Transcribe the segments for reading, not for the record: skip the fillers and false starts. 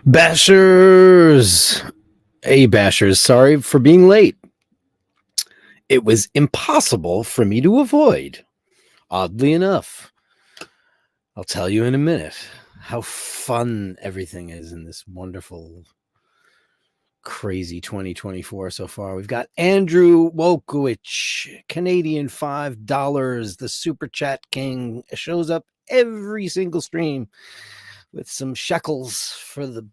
Bashers! Hey, Bashers, sorry for being late. It was impossible for me to avoid. Oddly enough, I'll tell you in a minute how fun everything is in this wonderful, crazy 2024 so far. We've got Andrew Wolkowicz, Canadian $5, the Super Chat King, shows up every single stream with some shekels for the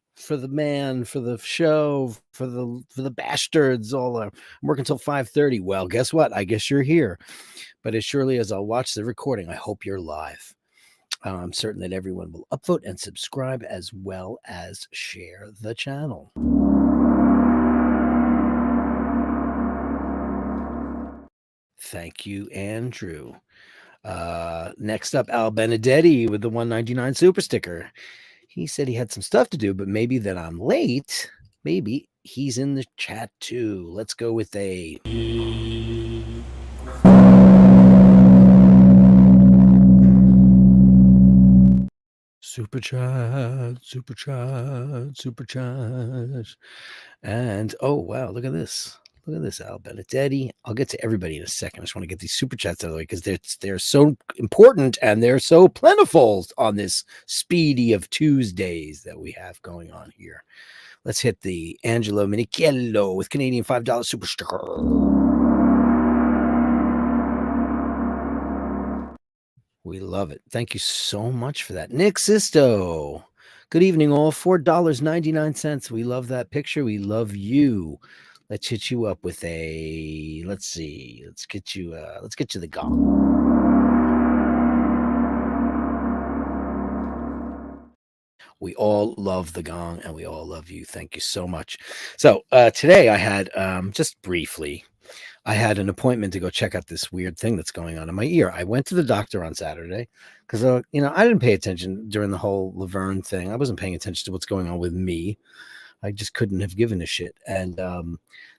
man, for the show, for the Bashtards. I'm working until 5:30. Well, guess what? I guess you're here. But as surely as I'll watch the recording, I hope you're live. I'm certain that everyone will upvote and subscribe as well as share the channel. Thank you, Andrew. Next up, Al Benedetti with the 199 super sticker. He said he had some stuff to do, but maybe that I'm late. Maybe he's in the chat too. Let's go with a super chat, super chat, super chat. And oh wow, look at this. Look at this, Al Benedetti. I'll get to everybody in a second. I just want to get these super chats out of the way because they're so important and they're so plentiful on this Speedy of Tuesdays that we have going on here. Let's hit the Angelo Minichello with Canadian $5 super sticker. We love it. Thank you so much for that. Nick Sisto. Good evening, all. $4.99. We love that picture. We love you. Let's hit you up with a, let's see, let's get you the gong. We all love the gong and we all love you. Thank you so much. So today I had, just briefly, I had an appointment to go check out this weird thing that's going on in my ear. I went to the doctor on Saturday because, I didn't pay attention during the whole Laverne thing. I wasn't paying attention to what's going on with me. I just couldn't have given a shit. And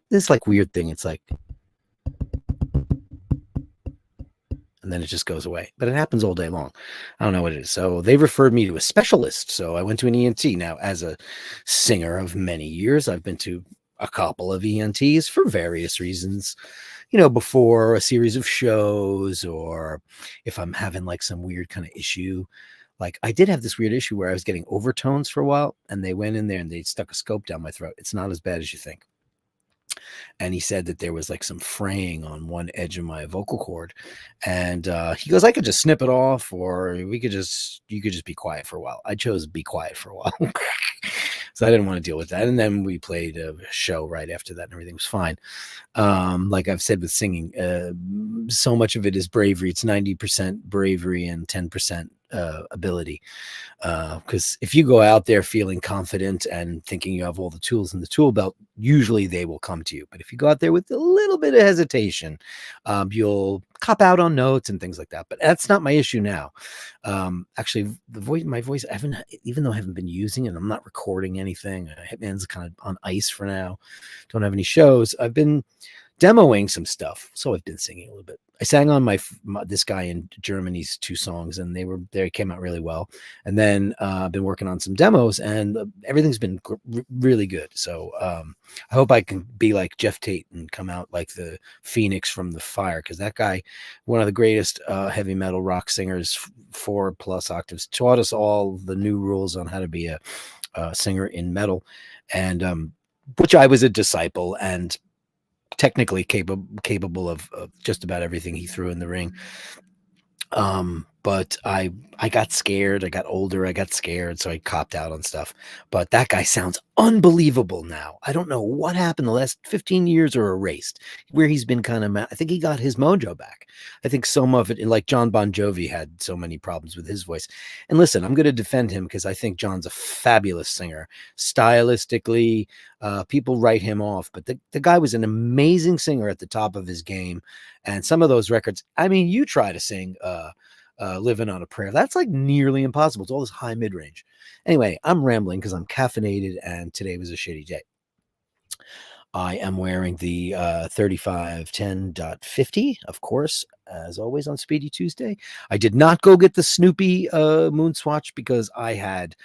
this like weird thing, it's like, and then it just goes away. But it happens all day long. I don't know what it is. So they referred me to a specialist. So I went to an ENT. Now, as a singer of many years, I've been to a couple of ENTs for various reasons, before a series of shows, or if I'm having like some weird kind of issue. Like I did have this weird issue where I was getting overtones for a while, and they went in there and they stuck a scope down my throat. It's not as bad as you think. And he said that there was like some fraying on one edge of my vocal cord. And he goes, I could just snip it off, or you could just be quiet for a while. I chose be quiet for a while. So I didn't want to deal with that. And then we played a show right after that and everything was fine. Like I've said with singing, so much of it is bravery. It's 90% bravery and 10% ability. Because if you go out there feeling confident and thinking you have all the tools in the tool belt, usually they will come to you. But if you go out there with a little bit of hesitation, you'll cop out on notes and things like that. But that's not my issue now. Actually, my voice, even though I haven't been using it, I'm not recording anything. Hitman's kind of on ice for now. Don't have any shows. I've been demoing some stuff, so I've been singing a little bit. I sang on this guy in Germany's 2 songs, and they came out really well. And then I've been working on some demos, and everything's been really good. So I hope I can be like Jeff Tate and come out like the phoenix from the fire, because that guy, one of the greatest heavy metal rock singers, 4+ octaves, taught us all the new rules on how to be a singer in metal, and which I was a disciple and technically capable of just about everything he threw in the ring. But I got scared. I got older. I got scared. So I copped out on stuff. But that guy sounds unbelievable now. I don't know what happened. The last 15 years are erased, where he's been kind of, I think he got his mojo back. I think some of it, like John Bon Jovi had so many problems with his voice. And listen, I'm going to defend him because I think John's a fabulous singer. Stylistically, people write him off, but the guy was an amazing singer at the top of his game. And some of those records, I mean, you try to sing Living on a Prayer, that's like nearly impossible. It's all this high mid-range. Anyway, I'm rambling because I'm caffeinated and today was a shitty day. I am wearing the 3510.50, of course, as always, on Speedy Tuesday. I did not go get the Snoopy moon swatch because I had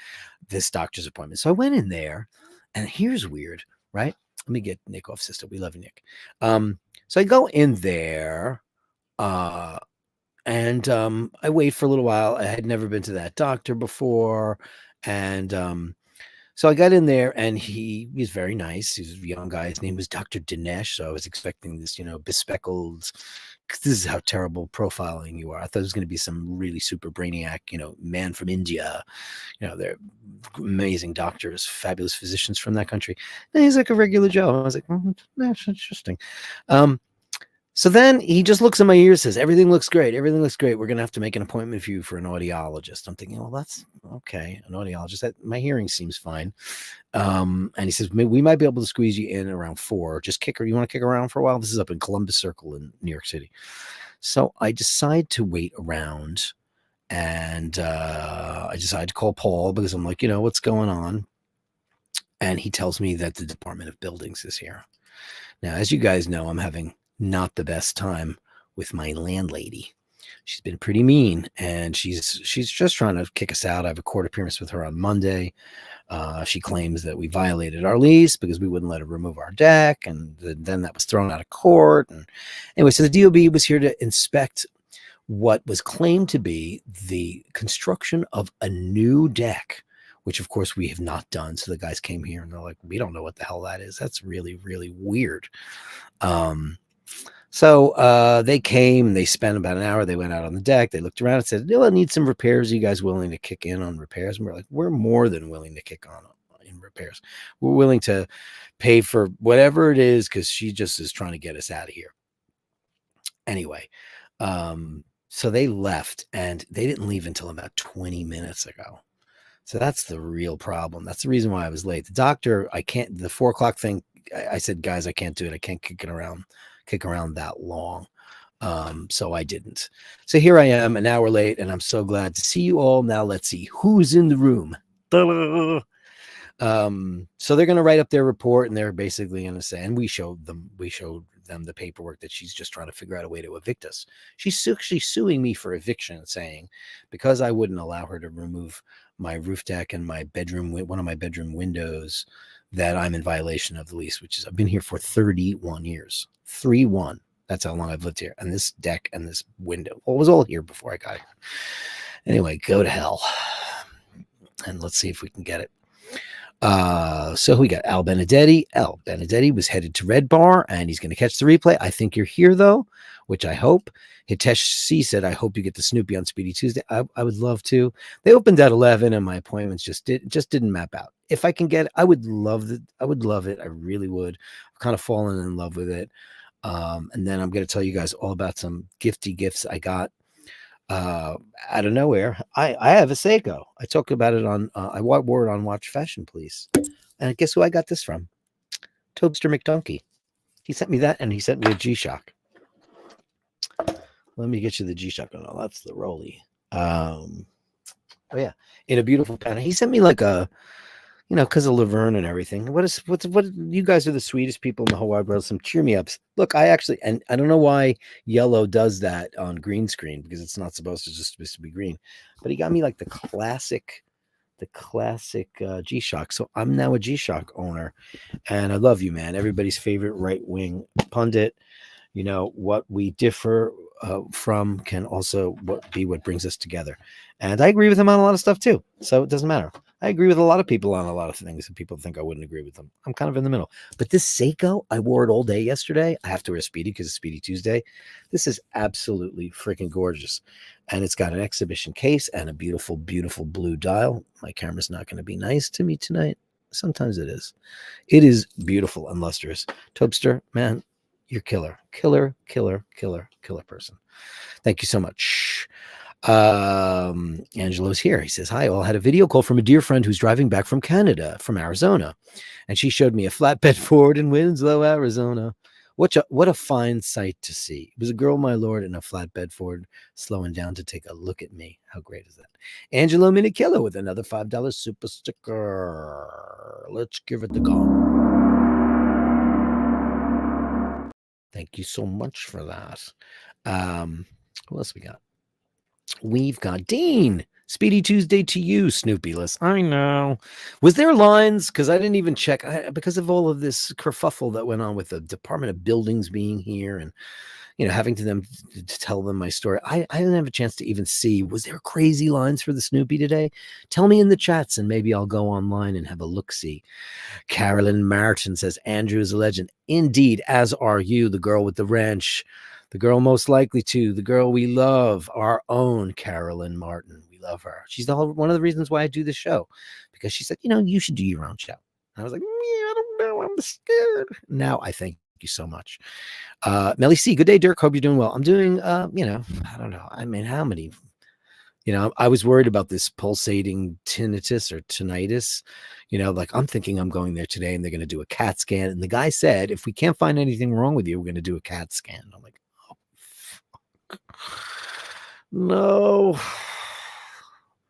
this doctor's appointment. So I went in there, and here's weird, right? Let me get Nick off system. We love you, Nick. So I go in there, and I wait for a little while. I had never been to that doctor before, and so I got in there, and he was very nice. He was a young guy. His name was Dr. Dinesh. So I was expecting this, bespeckled. This is how terrible profiling you are. I thought it was going to be some really super brainiac, man from India. They're amazing doctors, fabulous physicians from that country. And he's like a regular Joe. I was like, that's interesting. So then he just looks in my ear, says, everything looks great. Everything looks great. We're going to have to make an appointment for you for an audiologist. I'm thinking, well, that's okay. An audiologist. My hearing seems fine. And he says, we might be able to squeeze you in around 4. Just you want to kick around for a while? This is up in Columbus Circle in New York City. So I decide to wait around, and I decide to call Paul because I'm like, what's going on? And he tells me that the Department of Buildings is here. Now, as you guys know, I'm having not the best time with my landlady. She's been pretty mean, and she's just trying to kick us out. I have a court appearance with her on Monday. She claims that we violated our lease because we wouldn't let her remove our deck, and then that was thrown out of court. And anyway, so the DOB was here to inspect what was claimed to be the construction of a new deck, which of course we have not done. So the guys came here and they're like, we don't know what the hell that is. That's really, really weird. So they came, they spent about an hour. They went out on the deck. They looked around and said, it needs some repairs. Are you guys willing to kick in on repairs? And we're like, we're more than willing to kick on in repairs. We're willing to pay for whatever it is, because she just is trying to get us out of here. Anyway, so they left, and they didn't leave until about 20 minutes ago. So that's the real problem. That's the reason why I was late. The doctor, the 4 o'clock thing, I said, guys, I can't do it. I can't kick around that long. So I didn't. So here I am, an hour late, and I'm so glad to see you all. Now let's see who's in the room. So they're going to write up their report, and they're basically going to say, and we showed them the paperwork that she's just trying to figure out a way to evict us. She's actually suing me for eviction, saying because I wouldn't allow her to remove my roof deck and my bedroom, one of my bedroom windows, that I'm in violation of the lease, which is I've been here for 31 years. 31. That's how long I've lived here. And this deck and this window, it was all here before I got here. Anyway, go to hell. And let's see if we can get it. So we got Al Benedetti. Al Benedetti was headed to Red Bar, and he's going to catch the replay. I think you're here, though, which I hope. Hitesh C said, I hope you get the Snoopy on Speedy Tuesday. I would love to. They opened at 11, and my appointments just didn't map out. If I can get it, I would love it. I would love it. I really would. I've kind of fallen in love with it. And then I'm going to tell you guys all about some gifts I got out of nowhere. I have a Seiko. I talked about it on I wore it on Watch Fashion Police, and guess who I got this from? Tobster McDunkey. He sent me that, and he sent me a G-Shock. Let me get you the G-Shock. Oh no, that's the Rolly. Oh yeah, in a beautiful pen. He sent me like a, because of Laverne and everything. What you guys are the sweetest people in the whole wide world. Some cheer me ups. Look, and I don't know why yellow does that on green screen, because it's not supposed to be green, but he got me like the classic G-Shock. So I'm now a G-Shock owner, and I love you, man. Everybody's favorite right-wing pundit. What we differ from can also be what brings us together. And I agree with him on a lot of stuff too. So it doesn't matter. I agree with a lot of people on a lot of things, and people think I wouldn't agree with them. I'm kind of in the middle. But this Seiko, I wore it all day yesterday. I have to wear Speedy because it's Speedy Tuesday. This is absolutely freaking gorgeous. And it's got an exhibition case and a beautiful, beautiful blue dial. My camera's not going to be nice to me tonight. Sometimes it is. It is beautiful and lustrous. Tobster, man, you're killer person. Thank you so much. Angelo's here. He says, hi, all. Had a video call from a dear friend who's driving back from Canada, from Arizona, and she showed me a flatbed Ford in Winslow, Arizona. What a fine sight to see. It was a girl, my lord, in a flatbed Ford slowing down to take a look at me. How great is that? Angelo Minikillo with another $5 super sticker. Let's give it the go. Thank you so much for that. Who else we got? We've got Dean. Speedy Tuesday to you, Snoopy-less. I know. Was there lines? Because I didn't even check. Because of all of this kerfuffle that went on with the Department of Buildings being here and having to tell them my story. I didn't have a chance to even see. Was there crazy lines for the Snoopy today? Tell me in the chats, and maybe I'll go online and have a look-see. Carolyn Martin says, Andrew is a legend. Indeed, as are you, the girl with the wrench. The girl most likely to. The girl we love. Our own Carolyn Martin. We love her. She's one of the reasons why I do the show. Because she said, you should do your own show. And I was like, I don't know. I'm scared. Now I thank you so much. Melly C, good day, Dirk. Hope you're doing well. I'm doing, I don't know. I mean, how many? I was worried about this pulsating tinnitus or tinnitus. Like I'm thinking I'm going there today and they're going to do a CAT scan. And the guy said, if we can't find anything wrong with you, we're going to do a CAT scan. I'm like, oh, fuck. No.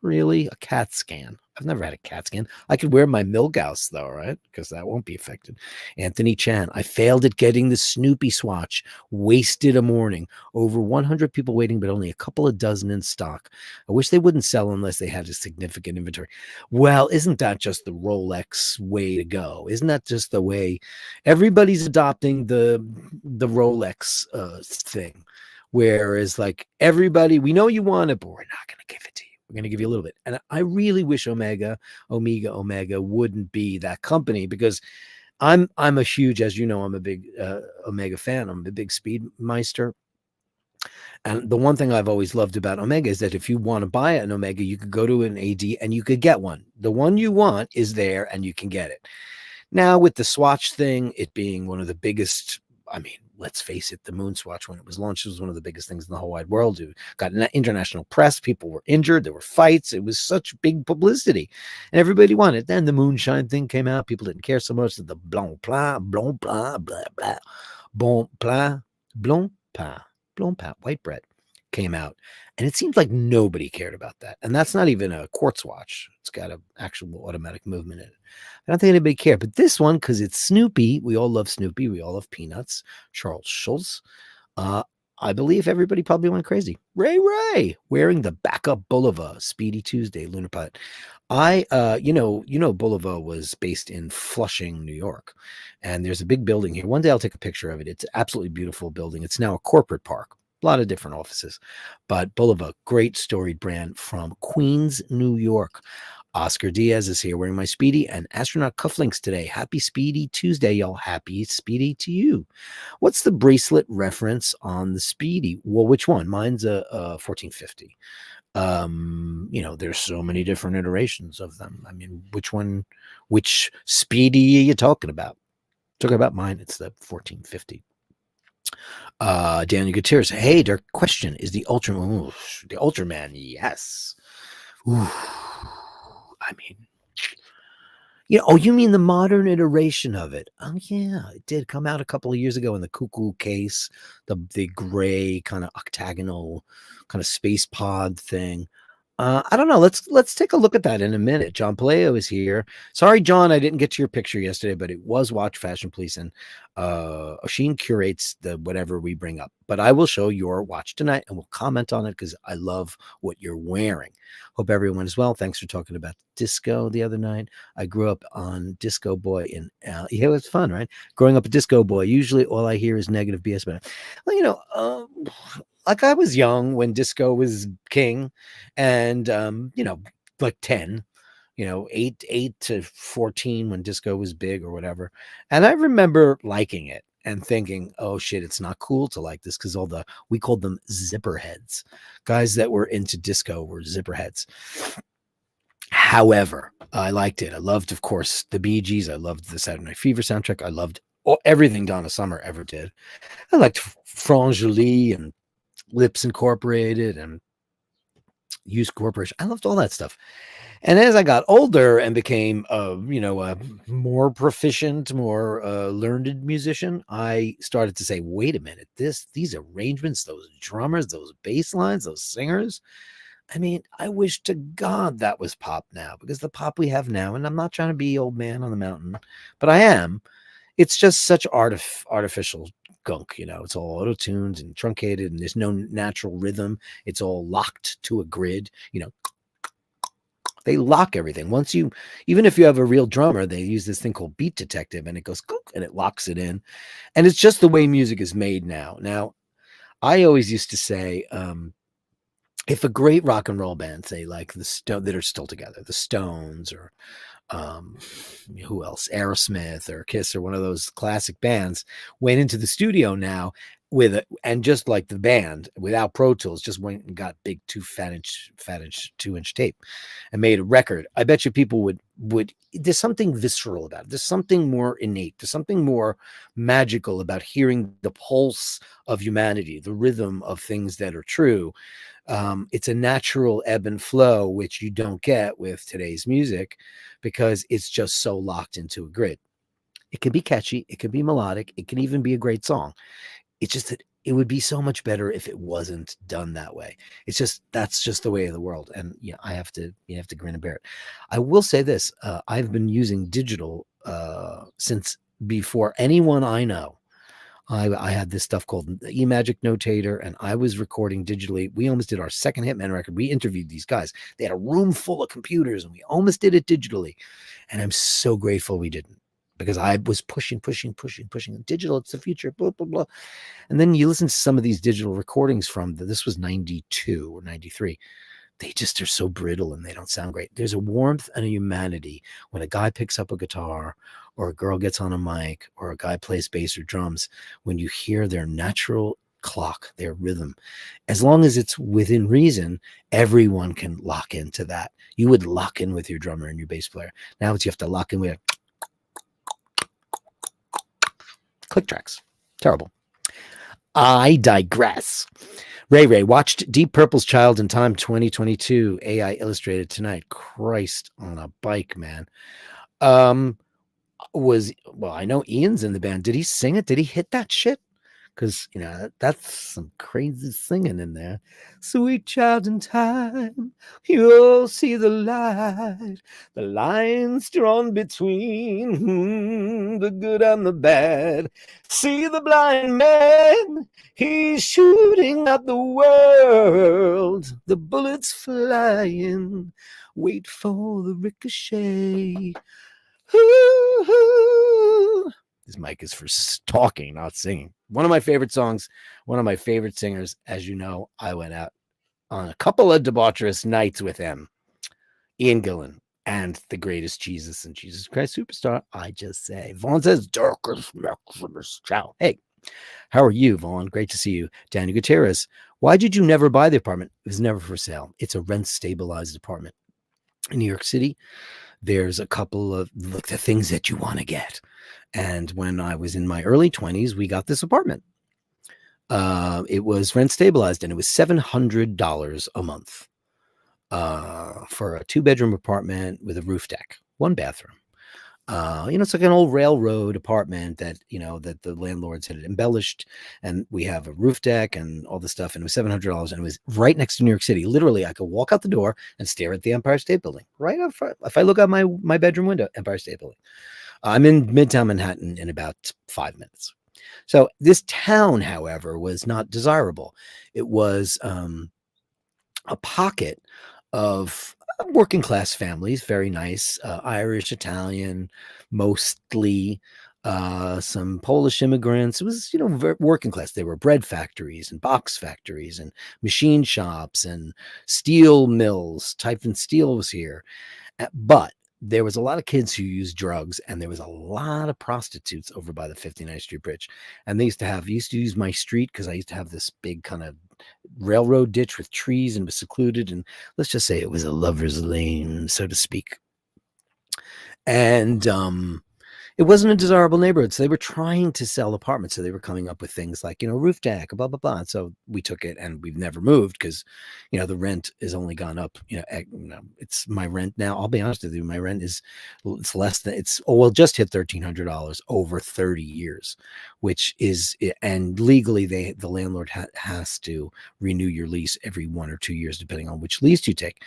Really? A CAT scan? I've never had a CAT scan. I could wear my Milgauss though, right? Because that won't be affected. Anthony Chan, I failed at getting the Snoopy swatch. Wasted a morning. Over 100 people waiting, but only a couple of dozen in stock. I wish they wouldn't sell unless they had a significant inventory. Well, isn't that just the Rolex way to go? Isn't that just the way everybody's adopting the Rolex thing? Whereas like everybody, we know you want it, but we're not going to give it to you. We're going to give you a little bit. And I really wish Omega wouldn't be that company, because I'm a huge, as you know, I'm a big Omega fan. I'm a big Speedmaster. And the one thing I've always loved about Omega is that if you want to buy an Omega, you could go to an AD and you could get one. The one you want is there and you can get it. Now with the Swatch thing, it being one of the biggest, I mean, let's face it, the Moon Swatch, when it was launched, was one of the biggest things in the whole wide world. It got international press. People were injured. There were fights. It was such big publicity. And everybody wanted it. Then the Moonshine thing came out. People didn't care so much. The blanc plat, blanc plat, blah, blah, bon plat, blanc plat, white bread came out. And it seems like nobody cared about that. And that's not even a quartz watch. It's got an actual automatic movement in it. I don't think anybody cared. But this one, because it's Snoopy, we all love Snoopy. We all love Peanuts. Charles Schulz. I believe everybody probably went crazy. Ray, wearing the backup Bulova, Speedy Tuesday, Lunar Pilot. Bulova was based in Flushing, New York. And there's a big building here. One day I'll take a picture of it. It's an absolutely beautiful building. It's now a corporate park. A lot of different offices. But Bulova, great storied brand from Queens, New York. Oscar Diaz is here wearing my Speedy and astronaut cufflinks today. Happy Speedy Tuesday, y'all. Happy Speedy to you. What's the bracelet reference on the Speedy? Well, which one? Mine's a 1450. There's so many different iterations of them. I mean, which Speedy are you talking about? Talking about mine, it's the 1450. Daniel Guitarists, hey, Dirk, question, is the Ultraman? Yes. Ooh. I mean, you mean the modern iteration of it? Oh yeah, it did come out a couple of years ago in the cuckoo case, the gray kind of octagonal kind of space pod thing. I don't know. Let's take a look at that in a minute. John Paleo is here. Sorry, John, I didn't get to your picture yesterday, but it was Watch Fashion Police, and Oshin curates the whatever we bring up. But I will show your watch tonight, and we'll comment on it because I love what you're wearing. Hope everyone is well. Thanks for talking about disco the other night. I grew up on Disco Boy, and it was fun, right? Growing up a Disco Boy, usually all I hear is negative BS. But like I was young when disco was king, and like 10, 8 to 14 when disco was big or whatever. And I remember liking it and thinking, oh shit, it's not cool to like this, because we called them zipper heads. Guys that were into disco were zipper heads. However, I liked it. I loved, of course, the Bee Gees. I loved the Saturday Night Fever soundtrack. I loved everything Donna Summer ever did. I liked Frangeli and Lips Incorporated and Used Corporation. I loved all that stuff. And as I got older and became a more proficient, more learned musician, I started to say, wait a minute, these arrangements, those drummers, those bass lines, those singers. I mean, I wish to God that was pop now, because the pop we have now, and I'm not trying to be old man on the mountain, but I am. It's just such artificial gunk, you know. It's all auto-tuned and truncated, and there's no natural rhythm. It's all locked to a grid, you know. They lock everything. Once you, even if you have a real drummer, they use this thing called Beat Detective, and it goes and it locks it in. And it's just the way music is made now. Now, I always used to say, if a great rock and roll band, say like the Stone, that are still together, the Stones, or um, who else, Aerosmith or Kiss or one of those classic bands, went into the studio now with it, and just like the band without Pro Tools, just went and got big fat inch 2-inch tape and made a record. I bet you people would there's something visceral about it. There's something more innate. There's something more magical about hearing the pulse of humanity, the rhythm of things that are true. It's a natural ebb and flow, which you don't get with today's music because it's just so locked into a grid. It can be catchy, it can be melodic, it can even be a great song. It's just that it would be so much better if it wasn't done that way. It's just, that's just the way of the world. And yeah, you have to grin and bear it. I will say this, I've been using digital since before anyone I know. I had this stuff called the eMagic Notator, and I was recording digitally. We almost did our second Hitman record. We interviewed these guys. They had a room full of computers, and we almost did it digitally. And I'm so grateful we didn't, because I was pushing. Digital, it's the future, blah, blah, blah. And then you listen to some of these digital recordings from, this was 92 or 93. They just are so brittle and they don't sound great. There's a warmth and a humanity when a guy picks up a guitar or a girl gets on a mic or a guy plays bass or drums, when you hear their natural clock, their rhythm. As long as it's within reason, everyone can lock into that. You would lock in with your drummer and your bass player. Now it's, you have to lock in with click tracks. Terrible. I digress. Ray watched Deep Purple's Child in Time 2022 AI illustrated tonight. Christ on a bike, man. Well, I know Ian's in the band. Did he sing it? Did he hit that shit? Because, you know, that's some crazy singing in there. Sweet child in time, you'll see the light, the lines drawn between the good and the bad. See the blind man, he's shooting at the world, the bullets flying, wait for the ricochet. Ooh. This mic is for talking, not singing. One of my favorite songs, one of my favorite singers. As you know, I went out on a couple of debaucherous nights with him. Ian Gillan and the greatest Jesus and Jesus Christ Superstar, I just say. Vaughn says, Dirk is Maximus. Ciao. Hey, how are you, Vaughn? Great to see you. Daniel Guitarists, why did you never buy the apartment? It was never for sale. It's a rent-stabilized apartment. In New York City, there's a couple of the things that you want to get. And when I was in my early 20s, we got this apartment. It was rent stabilized, and it was $700 a month for a 2-bedroom apartment with a roof deck, 1 bathroom. It's like an old railroad apartment that, that the landlords had embellished, and we have a roof deck and all this stuff. And it was $700, and it was right next to New York City. Literally, I could walk out the door and stare at the Empire State Building right up front. If I look out my bedroom window, Empire State Building. I'm in Midtown Manhattan in about 5 minutes. So this town, however, was not desirable. It was a pocket of working class families, very nice, Irish, Italian, mostly, some Polish immigrants. It was, working class. There were bread factories and box factories and machine shops and steel mills. Type Steel was here. But there was a lot of kids who used drugs, and there was a lot of prostitutes over by the 59th Street Bridge. And they used to use my street because I used to have this big kind of railroad ditch with trees and was secluded. And let's just say it was a lover's lane, so to speak. And it wasn't a desirable neighborhood. So they were trying to sell apartments. So they were coming up with things like, roof deck, blah, blah, blah. And so we took it, and we've never moved because, the rent has only gone up. It's my rent now. I'll be honest with you. My rent it's less than just hit $1,300 over 30 years, which is, and legally the landlord has to renew your lease every 1 or 2 years, depending on which lease you take.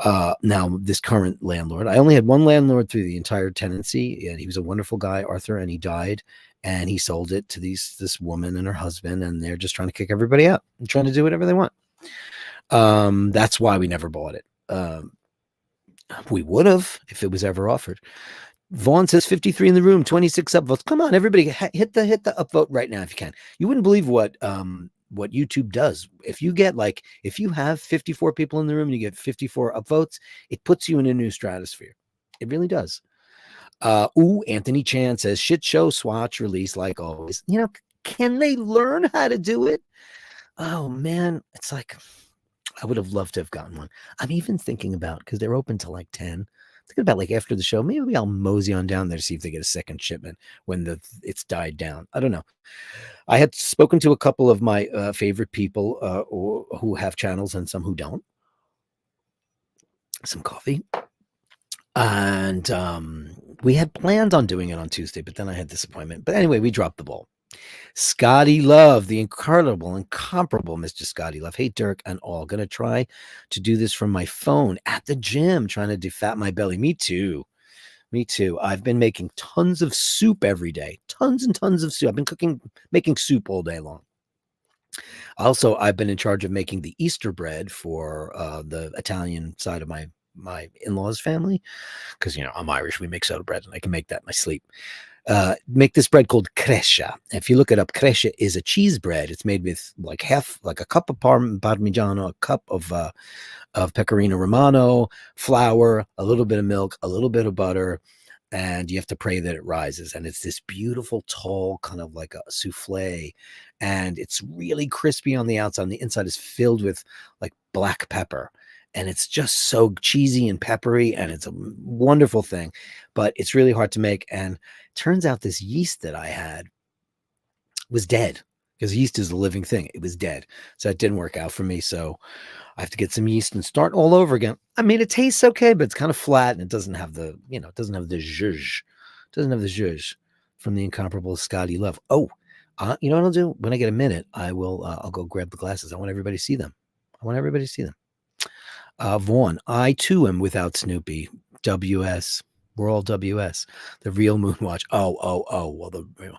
Now, this current landlord, I only had one landlord through the entire tenancy, and he was a wonderful guy, Arthur, and he died, and he sold it to this woman and her husband, and they're just trying to kick everybody out and trying to do whatever they want. That's why we never bought it. We would have if it was ever offered. Vaughn says 53 in the room, 26 upvotes. Come on, everybody, hit the upvote right now if you can. You wouldn't believe what YouTube does. If you have 54 people in the room and you get 54 upvotes, it puts you in a new stratosphere. It really does. Anthony Chan says shit show swatch release like always. Can they learn how to do it? Oh man, it's like I would have loved to have gotten one. I'm even thinking about, because they're open till like 10. Thinking about like after the show, maybe I'll mosey on down there to see if they get a second shipment when it's died down. I don't know. I had spoken to a couple of my favorite people who have channels and some who don't. Some coffee. And we had planned on doing it on Tuesday, but then I had disappointment. But anyway, we dropped the ball. Scotty Love, the incomparable Mr. Scotty Love. Hey, Dirk and all. Going to try to do this from my phone at the gym, trying to defat my belly. Me too. I've been making tons of soup every day. Tons and tons of soup. I've been making soup all day long. Also, I've been in charge of making the Easter bread for the Italian side of my in-laws family. Because, I'm Irish. We make soda bread, and I can make that in my sleep. Make this bread called crescia. If you look it up, crescia is a cheese bread. It's made with like a cup of parmigiano, a cup of pecorino romano, flour, a little bit of milk, a little bit of butter, and you have to pray that it rises. And it's this beautiful, tall, kind of like a souffle, and it's really crispy on the outside. On the inside is filled with like black pepper. And it's just so cheesy and peppery, and it's a wonderful thing, but it's really hard to make. And turns out this yeast that I had was dead, because yeast is a living thing. It was dead. So it didn't work out for me. So I have to get some yeast and start all over again. I mean, it tastes okay, but it's kind of flat, and it doesn't have the, it doesn't have the zhuzh. It doesn't have the zhuzh from the incomparable Scotty Love. Oh, you know what I'll do? When I get a minute, I'll go grab the glasses. I want everybody to see them. Vaughn, I too am without Snoopy. WS. We're all WS. The real Moonwatch. Oh. Well, the real.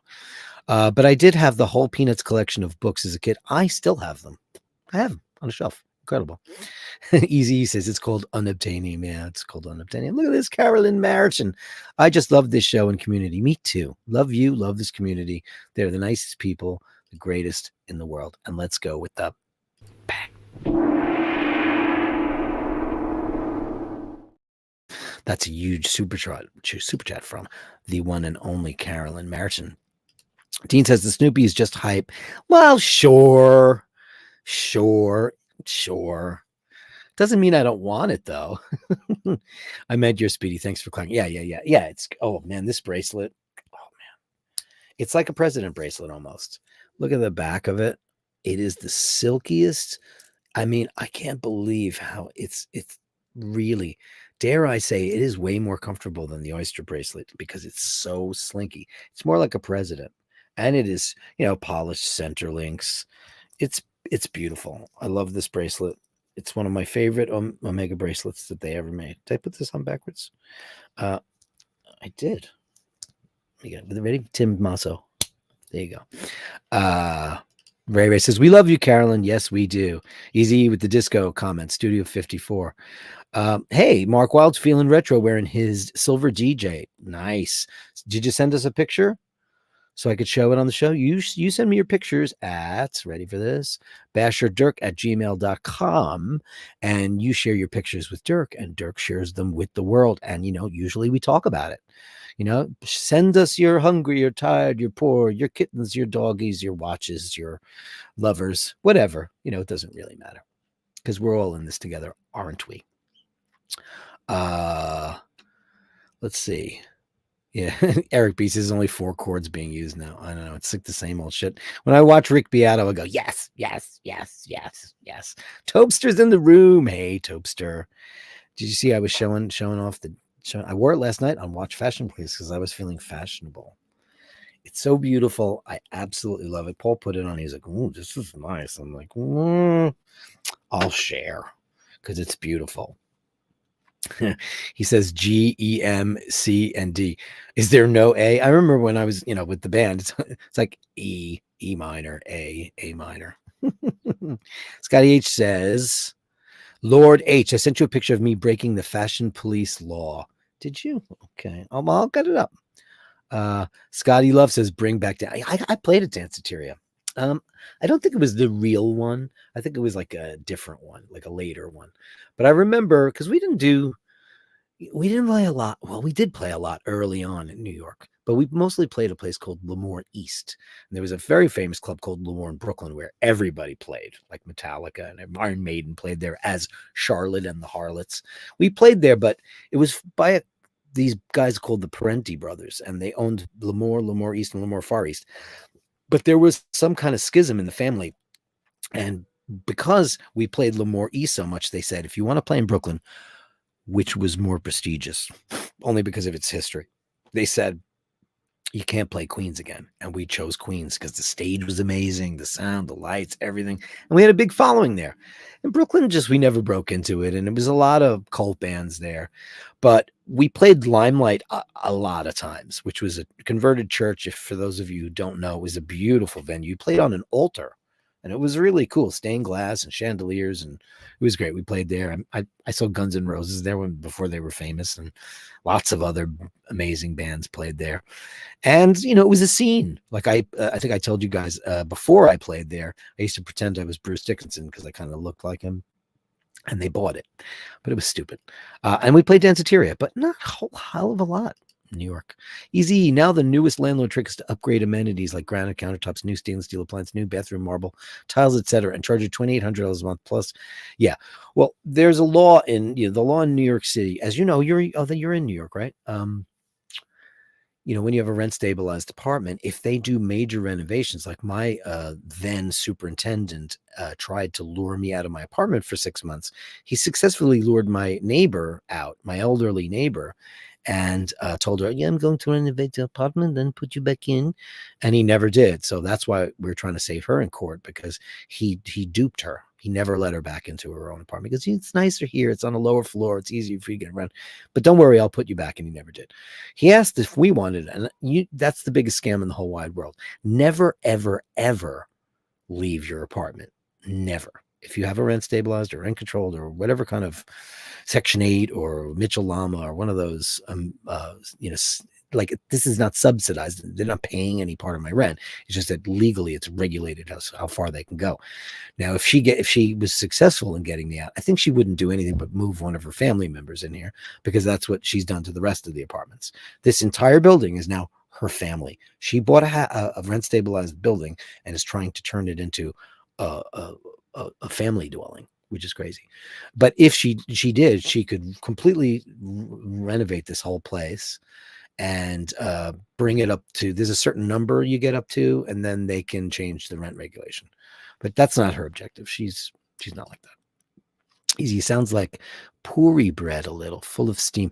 But I did have the whole Peanuts collection of books as a kid. I still have them. I have them on a shelf. Incredible. Easy says it's called Unobtainium. Yeah, it's called Unobtainium. Look at this, Carolyn Marichin. I just love this show and community. Me too. Love you. Love this community. They're the nicest people, the greatest in the world. And let's go with the bang. That's a huge super chat from the one and only Carolyn Marichin. Dean says the Snoopy is just hype. Well, sure. Doesn't mean I don't want it, though. I meant your Speedy. Thanks for clarifying. Yeah. Oh man, this bracelet. Oh man, it's like a president bracelet almost. Look at the back of it. It is the silkiest. I mean, I can't believe how it's really, dare I say, it is way more comfortable than the oyster bracelet because it's so slinky. It's more like a president, and it is, polished center links. It's beautiful. I love this bracelet. It's one of my favorite Omega bracelets that they ever made. Did I put this on backwards? I did. Ready? Tim Masso. There you go. Ray says, we love you, Carolyn. Yes, we do. Easy with the disco comment. Studio 54. Hey, Mark Wild's feeling retro wearing his silver DJ. Nice. Did you send us a picture so I could show it on the show? You send me your pictures at, ready for this, basherdirk@gmail.com, and you share your pictures with Dirk, and Dirk shares them with the world. And, usually we talk about it. Send us your hungry, your tired, your poor, your kittens, your doggies, your watches, your lovers, whatever. It doesn't really matter because we're all in this together, aren't we? Let's see. Yeah, Eric B says only 4 chords being used now. I don't know. It's like the same old shit. When I watch Rick Beato, I go, yes. Topster's in the room. Hey, Topster. Did you see I was showing off the show? I wore it last night on Watch Fashion Please because I was feeling fashionable. It's so beautiful. I absolutely love it. Paul put it on. He's like, "Ooh, this is nice." I'm like, I'll share because it's beautiful. He says G, E, M, C, and D. Is there no A? I remember when I was, with the band, it's like E, E minor, A minor. Scotty H says, Lord H, I sent you a picture of me breaking the fashion police law. Did you? Okay. I'll get it up. Scotty Love says, bring back down. I played a Danceteria. I don't think it was the real one. I think it was like a different one, like a later one. But I remember because we didn't play a lot. Well, we did play a lot early on in New York, but we mostly played a place called Lemoore East. And there was a very famous club called Lemoore in Brooklyn where everybody played, like Metallica and Iron Maiden played there as Charlotte and the Harlots. We played there, but it was by these guys called the Parenti brothers, and they owned Lemoore East, and Lemoore Far East. But there was some kind of schism in the family. And because we played Lemoore East so much, they said, if you want to play in Brooklyn, which was more prestigious, only because of its history, they said, you can't play Queens again. And we chose Queens because the stage was amazing, the sound, the lights, everything. And we had a big following there. In Brooklyn, we never broke into it. And it was a lot of cult bands there. But we played Limelight a lot of times, which was a converted church. If for those of you who don't know, it was a beautiful venue. You played on an altar. And it was really cool, stained glass and chandeliers, and it was great. We played there. I saw Guns N' Roses there before they were famous, and lots of other amazing bands played there. And it was a scene. Like I think I told you guys before I played there, I used to pretend I was Bruce Dickinson because I kind of looked like him, and they bought it, but it was stupid. And we played Danceteria, but not a whole hell of a lot. New York. Easy. Now the newest landlord trick is to upgrade amenities like granite countertops, new stainless steel appliance, new bathroom marble, tiles, etc., and charge you $2,800 a month plus. Yeah. Well, there's a law in the law in New York City. As you know, you're in New York, right? When you have a rent stabilized apartment, if they do major renovations, like my then superintendent tried to lure me out of my apartment for 6 months. He successfully lured my neighbor out, my elderly neighbor, and told her, yeah, I'm going to renovate the apartment, then put you back in. And he never did. So that's why we're trying to save her in court, because he duped her. He never let her back into her own apartment because it's nicer here. It's on a lower floor. It's easier for you to get around. But don't worry, I'll put you back. And he never did. He asked if we wanted it. And that's the biggest scam in the whole wide world. Never, ever, ever leave your apartment. Never. If you have a rent stabilized or rent controlled or whatever kind of Section 8 or Mitchell Lama or one of those, like this is not subsidized. They're not paying any part of my rent. It's just that legally it's regulated how far they can go. Now, if she was successful in getting me out, I think she wouldn't do anything but move one of her family members in here, because that's what she's done to the rest of the apartments. This entire building is now her family. She bought a rent stabilized building and is trying to turn it into a family dwelling, which is crazy. But if she did, she could completely renovate this whole place and bring it up to, there's a certain number you get up to, and then they can change the rent regulation. But that's not her objective. She's not like that. Easy. Sounds like puri bread a little, full of steam.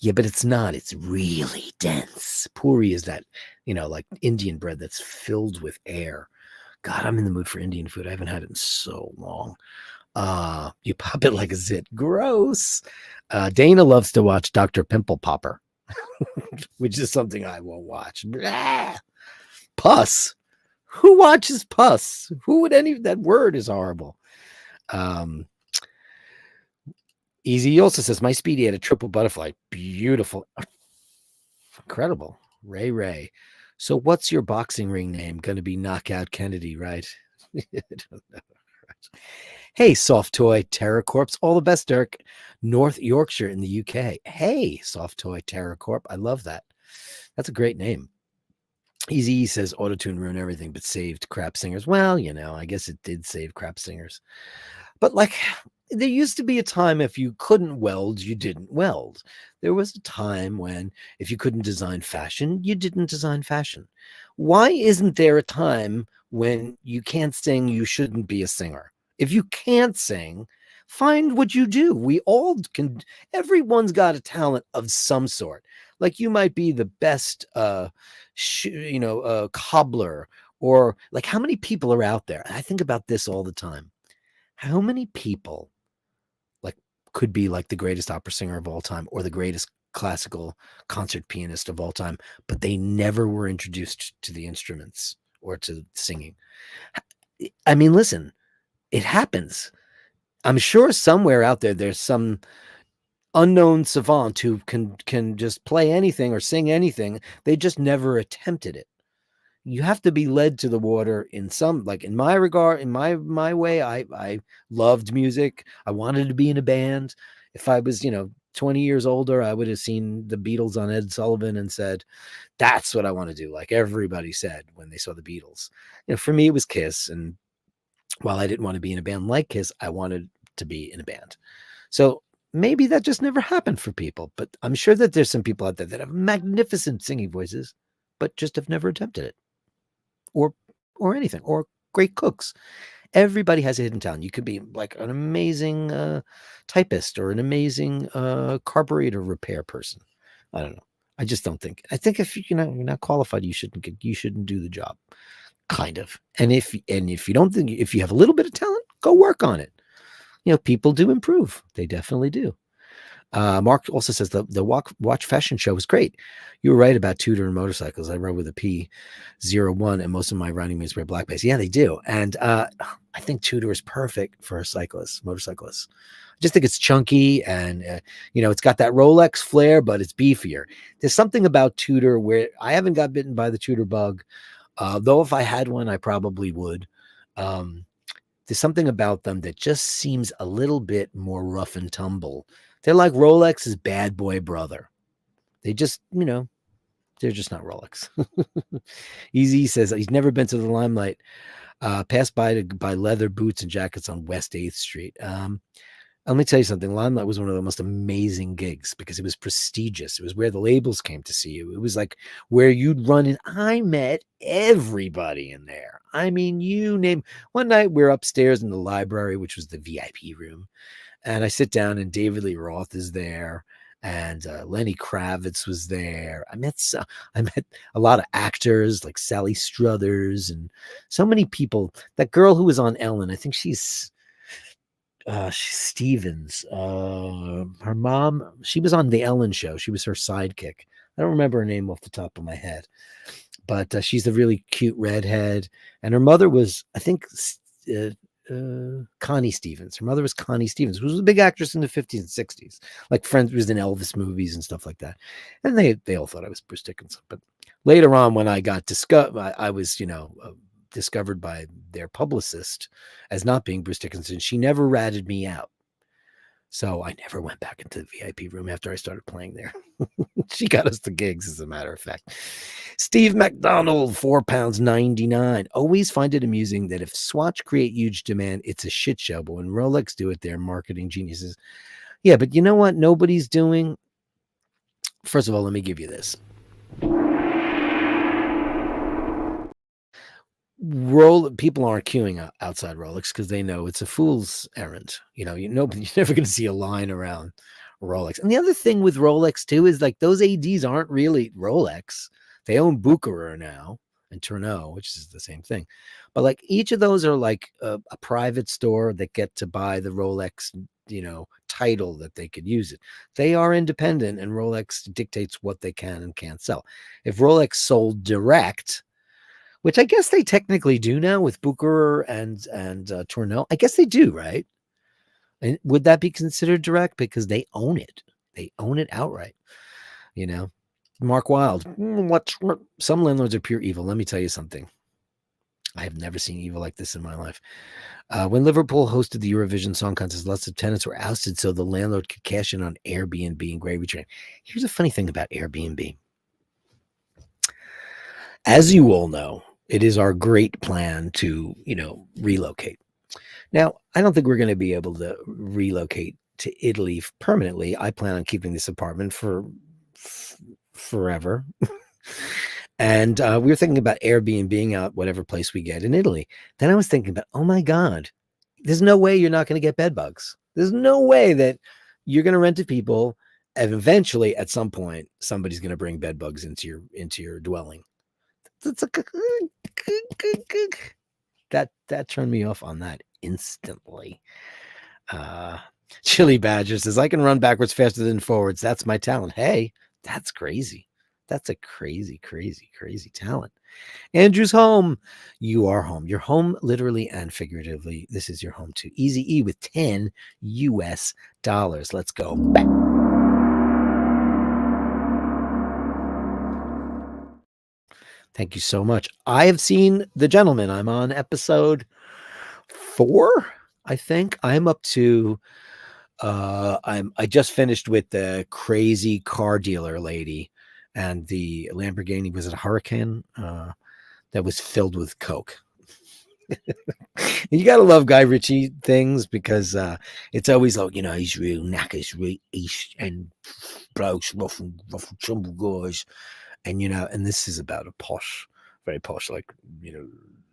Yeah, but it's not. It's really dense. Puri is that, like Indian bread that's filled with air. God, I'm in the mood for Indian food. I haven't had it in so long. You pop it like a zit. Gross. Dana loves to watch Dr. Pimple Popper, which is something I won't watch. Blah. Pus. Who watches pus? Who would that word is horrible. Easy also says, my Speedy had a triple butterfly. Beautiful. Incredible. Ray. So what's your boxing ring name? Going to be Knockout Kennedy, right? I don't know. Hey, Soft Toy Terror Corps. All the best, Dirk. North Yorkshire in the UK. Hey, Soft Toy Terror Corp. I love that. That's a great name. Easy says autotune ruined everything but saved crap singers. Well, I guess it did save crap singers. But there used to be a time if you couldn't weld, you didn't weld. There was a time when if you couldn't design fashion, you didn't design fashion. Why isn't there a time when you can't sing, you shouldn't be a singer? If you can't sing, find what you do. We all can. Everyone's got a talent of some sort. Like you might be the best, cobbler, or like how many people are out there? I think about this all the time. How many people could be like the greatest opera singer of all time or the greatest classical concert pianist of all time, but they never were introduced to the instruments or to singing. I mean, listen, it happens. I'm sure somewhere out there there's some unknown savant who can just play anything or sing anything. They just never attempted it. You have to be led to the water in some, like in my regard, in my way. I loved music. I wanted to be in a band. If I was, 20 years older, I would have seen the Beatles on Ed Sullivan and said, that's what I want to do. Like everybody said when they saw the Beatles. For me, it was Kiss. And while I didn't want to be in a band like Kiss, I wanted to be in a band. So maybe that just never happened for people, but I'm sure that there's some people out there that have magnificent singing voices, but just have never attempted it or anything, or great cooks. Everybody has a hidden talent. You could be like an amazing typist or an amazing carburetor repair person. I don't know. I just don't think. I think if you're not qualified, you shouldn't do the job. Kind of. And if you don't think, if you have a little bit of talent, go work on it. People do improve. They definitely do. Mark also says the watch fashion show was great. You were right about Tudor and motorcycles. I rode with a P01 and most of my riding mates wear black base. Yeah, they do. And I think Tudor is perfect for motorcyclists. I just think it's chunky and, it's got that Rolex flair, but it's beefier. There's something about Tudor where I haven't got bitten by the Tudor bug. Though if I had one, I probably would. There's something about them that just seems a little bit more rough and tumble. They're like Rolex's bad boy brother. They just, they're just not Rolex. Easy says he's never been to the Limelight. Passed by to buy leather boots and jackets on West 8th Street. Let me tell you something. Limelight was one of the most amazing gigs because it was prestigious. It was where the labels came to see you. It was like where you'd run in. I met everybody in there. I mean, you name. One night we're upstairs in the library, which was the VIP room. And I sit down and David Lee Roth is there. And Lenny Kravitz was there. I met a lot of actors like Sally Struthers and so many people. That girl who was on Ellen, I think she's Stevens. Her mom, she was on the Ellen show. She was her sidekick. I don't remember her name off the top of my head, but she's a really cute redhead. And her mother was, I think, Connie Stevens. Her mother was Connie Stevens, who was a big actress in the 50s and 60s, like Friends, was in Elvis movies and stuff like that. And they all thought I was Bruce Dickinson. But later on, when I got discovered, I was, discovered by their publicist as not being Bruce Dickinson. She never ratted me out. So I never went back into the VIP room after I started playing there. She got us the gigs, as a matter of fact. Steve McDonald, £4.99. Always find it amusing that if Swatch create huge demand, it's a shit show. But when Rolex do it, they're marketing geniuses. Yeah, but you know what nobody's doing? First of all, let me give you this. People aren't queuing outside Rolex because they know it's a fool's errand. You're never going to see a line around Rolex. And the other thing with Rolex too is like those ADs aren't really Rolex. They own Bucherer now and Tourneau, which is the same thing. But like each of those are like a private store that get to buy the Rolex, title that they could use it. They are independent, and Rolex dictates what they can and can't sell. If Rolex sold direct, which I guess they technically do now with Bucherer and Tourneau. I guess they do, right? And would that be considered direct because they own it? They own it outright. Mark Wilde. Some landlords are pure evil. Let me tell you something. I have never seen evil like this in my life. When Liverpool hosted the Eurovision Song Contest, lots of tenants were ousted so the landlord could cash in on Airbnb and Gravy Train. Here's a funny thing about Airbnb. As you all know, it is our great plan to, relocate. Now, I don't think we're going to be able to relocate to Italy permanently. I plan on keeping this apartment for forever. And we were thinking about Airbnb out whatever place we get in Italy. Then I was thinking about, oh my God, there's no way you're not going to get bed bugs. There's no way that you're going to rent to people and eventually at some point somebody's going to bring bed bugs into your dwelling. That turned me off on that instantly. Chili Badger says, I can run backwards faster than forwards. That's my talent. Hey, that's crazy. That's a crazy, crazy, crazy talent. Andrew's home. You are home. You're home literally and figuratively. This is your home too. Easy E with 10 US dollars. Let's go. Thank you so much. I have seen The Gentleman. I'm on episode 4, I think. I'm up to I just finished with the crazy car dealer lady and the Lamborghini. Was it a Hurricane that was filled with coke? You gotta love Guy Ritchie things because it's always like, he's real knackers, real east and blokes, rough and tumble guys, and and this is about a posh, very posh, like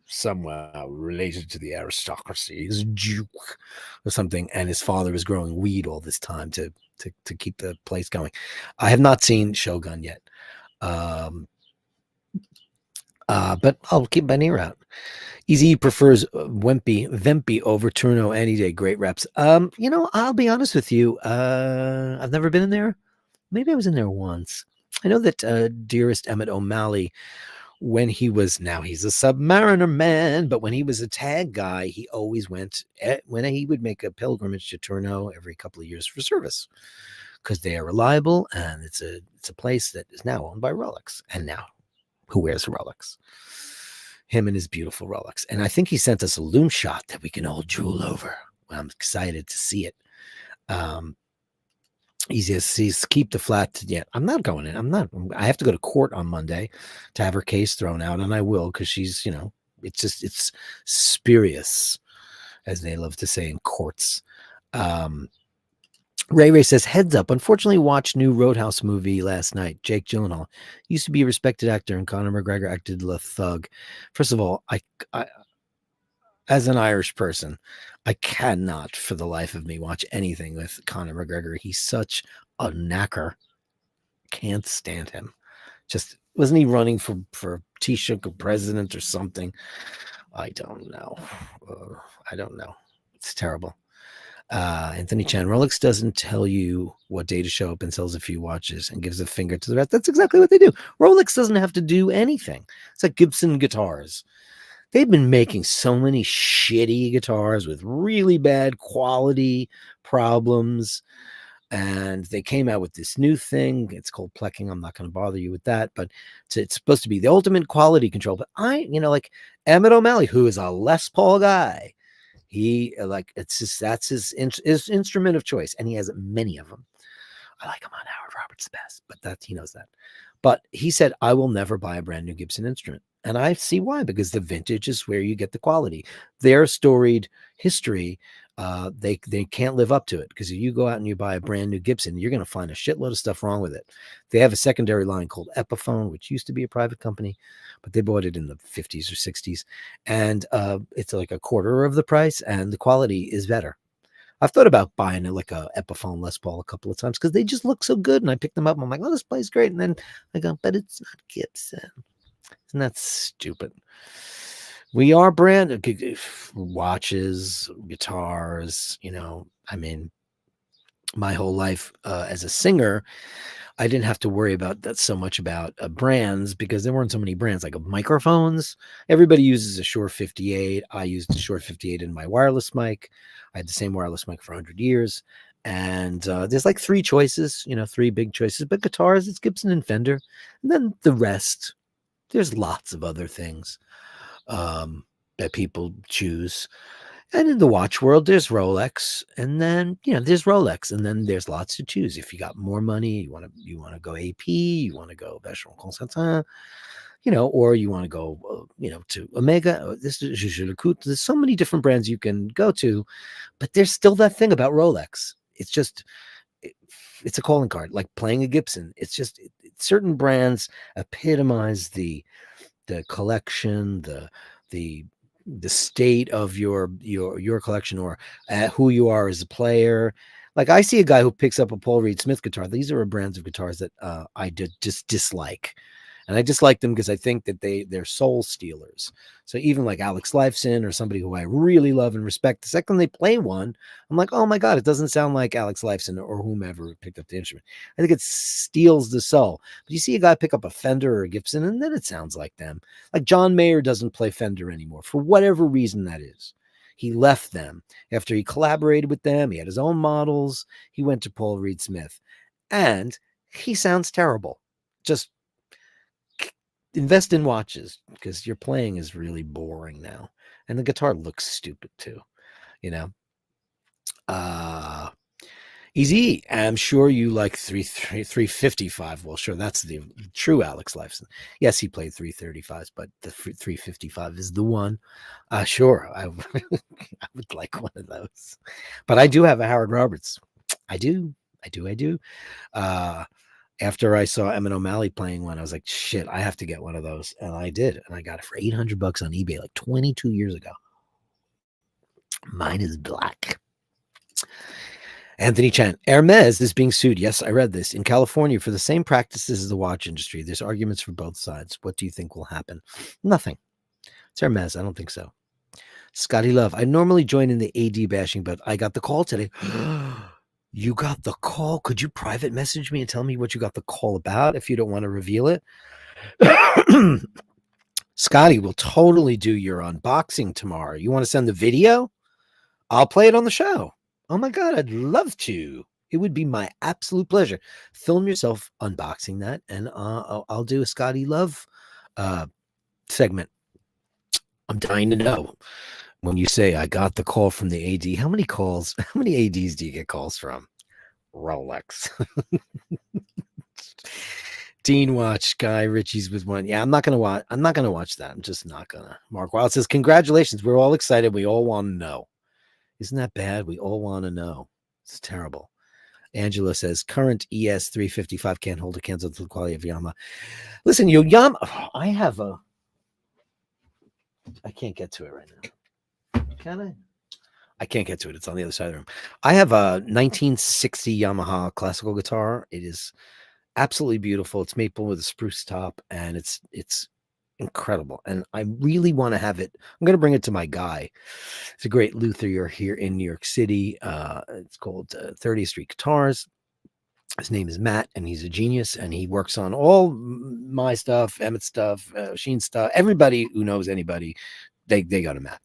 somehow related to the aristocracy. He's a duke or something, and his father is growing weed all this time to keep the place going. I have not seen Shogun yet, but I'll keep my ear out. Easy prefers Vempy over Turno any day. Great reps. I'll be honest with you. I've never been in there. Maybe I was in there once. I know that dearest Emmett O'Malley, when he was, now he's a Submariner man, but when he was a tag guy, he always went when he would make a pilgrimage to Turno every couple of years for service because they are reliable, and it's a place that is now owned by Rolex. And now, who wears a Rolex? Him and his beautiful Rolex. And I think he sent us a loom shot that we can all drool over. I'm excited to see it. Easy as sees, keep the flat. Yeah, I'm not going in. I have to go to court on Monday to have her case thrown out, and I will, because she's, it's spurious, as they love to say in courts. Ray says, heads up. Unfortunately, watched new Roadhouse movie last night. Jake Gyllenhaal used to be a respected actor, and Conor McGregor acted the thug. First of all, I as an Irish person, I cannot for the life of me watch anything with Conor McGregor. He's such a knacker. Can't stand him. Just, wasn't he running for Taoiseach president or something? I don't know. I don't know. It's terrible. Anthony Chan, Rolex doesn't tell you what day to show up and sells a few watches and gives a finger to the rest. That's exactly what they do. Rolex doesn't have to do anything. It's like Gibson guitars. They've been making so many shitty guitars with really bad quality problems, and they came out with this new thing. It's called plecking. I'm not going to bother you with that, but it's supposed to be the ultimate quality control. But like Emmett O'Malley, who is a Les Paul guy, he it's just, that's his instrument of choice, and he has many of them. I like him on Howard Roberts the best, but he knows that. But he said, I will never buy a brand new Gibson instrument. And I see why, because the vintage is where you get the quality. Their storied history, they can't live up to it, because if you go out and you buy a brand new Gibson, you're going to find a shitload of stuff wrong with it. They have a secondary line called Epiphone, which used to be a private company, but they bought it in the 50s or 60s. And it's like a quarter of the price, and the quality is better. I've thought about buying like a Epiphone Les Paul a couple of times because they just look so good. And I pick them up and I'm like, oh, this plays great. And then I go, but it's not Gibson. Isn't that stupid? We are brand watches, guitars, I mean, my whole life as a singer, I didn't have to worry about that so much about brands, because there weren't so many brands. Like microphones, everybody uses a Shure 58. I used a Shure 58 in my wireless mic. I had the same wireless mic for 100 years. And there's like 3 choices, 3 big choices. But guitars, it's Gibson and Fender. And then the rest, there's lots of other things that people choose. And in the watch world, there's Rolex, and then there's Rolex, and then there's lots to choose. If you got more money, you want to go AP, you want to go Vacheron Constantin, or you want to go to Omega. There's so many different brands you can go to, but there's still that thing about Rolex. It's just it's a calling card, like playing a Gibson. It's just certain brands epitomize the collection, the state of your collection, or who you are as a player. Like I see a guy who picks up a Paul Reed Smith guitar. These are brands of guitars that I just dislike. And I just like them because I think that they're soul stealers. So even like Alex Lifeson or somebody who I really love and respect, the second they play one, I'm like, oh my God, it doesn't sound like Alex Lifeson or whomever picked up the instrument. I think it steals the soul. But you see a guy pick up a Fender or a Gibson, and then it sounds like them. Like John Mayer doesn't play Fender anymore for whatever reason that is. He left them after he collaborated with them. He had his own models. He went to Paul Reed Smith, and he sounds terrible. Just invest in watches because your playing is really boring now, and the guitar looks stupid too. You know, Easy. I'm sure you like 355. Well, sure, that's the true Alex Lifeson. Yes, he played 335s, but the 355 is the one. Sure, I would like one of those. But I do have a Howard Roberts. I do. After I saw Emin O'Malley playing one, I was like, shit, I have to get one of those. And I did. And I got it for $800 on eBay like 22 years ago. Mine is black. Anthony Chan, Hermes is being sued. Yes, I read this. In California for the same practices as the watch industry. There's arguments for both sides. What do you think will happen? Nothing. It's Hermes. I don't think so. Scotty Love, I normally join in the AD bashing, but I got the call today. You got the call? Could you private message me and tell me what you got the call about if you don't want to reveal it? Scotty will totally do your unboxing tomorrow. You want to send the video? I'll play it on the show. Oh my God, I'd love to. It would be my absolute pleasure. Film yourself unboxing that, and I'll do a Scotty Love segment. I'm dying to know. When you say I got the call from the AD, how many ADs do you get calls from? Rolex. Dean watch Guy Ritchie's with one. Yeah, I'm not gonna watch that. I'm just not gonna. Mark Wild says, congratulations. We're all excited. We all want to know. Isn't that bad? We all want to know. It's terrible. Angela says, current ES 355 can't hold a candle to the quality of Yamaha. Listen, I have a. I can't get to it right now. Can I? I can't get to it. It's on the other side of the room. I have a 1960 Yamaha classical guitar. It is absolutely beautiful. It's maple with a spruce top, and it's incredible. And I really want to have it. I'm going to bring it to my guy. It's a great luthier here in New York City. It's called 30th Street Guitars. His name is Matt, and he's a genius, and he works on all my stuff, Emmett's stuff, Sheen's stuff. Everybody who knows anybody, they go to Matt.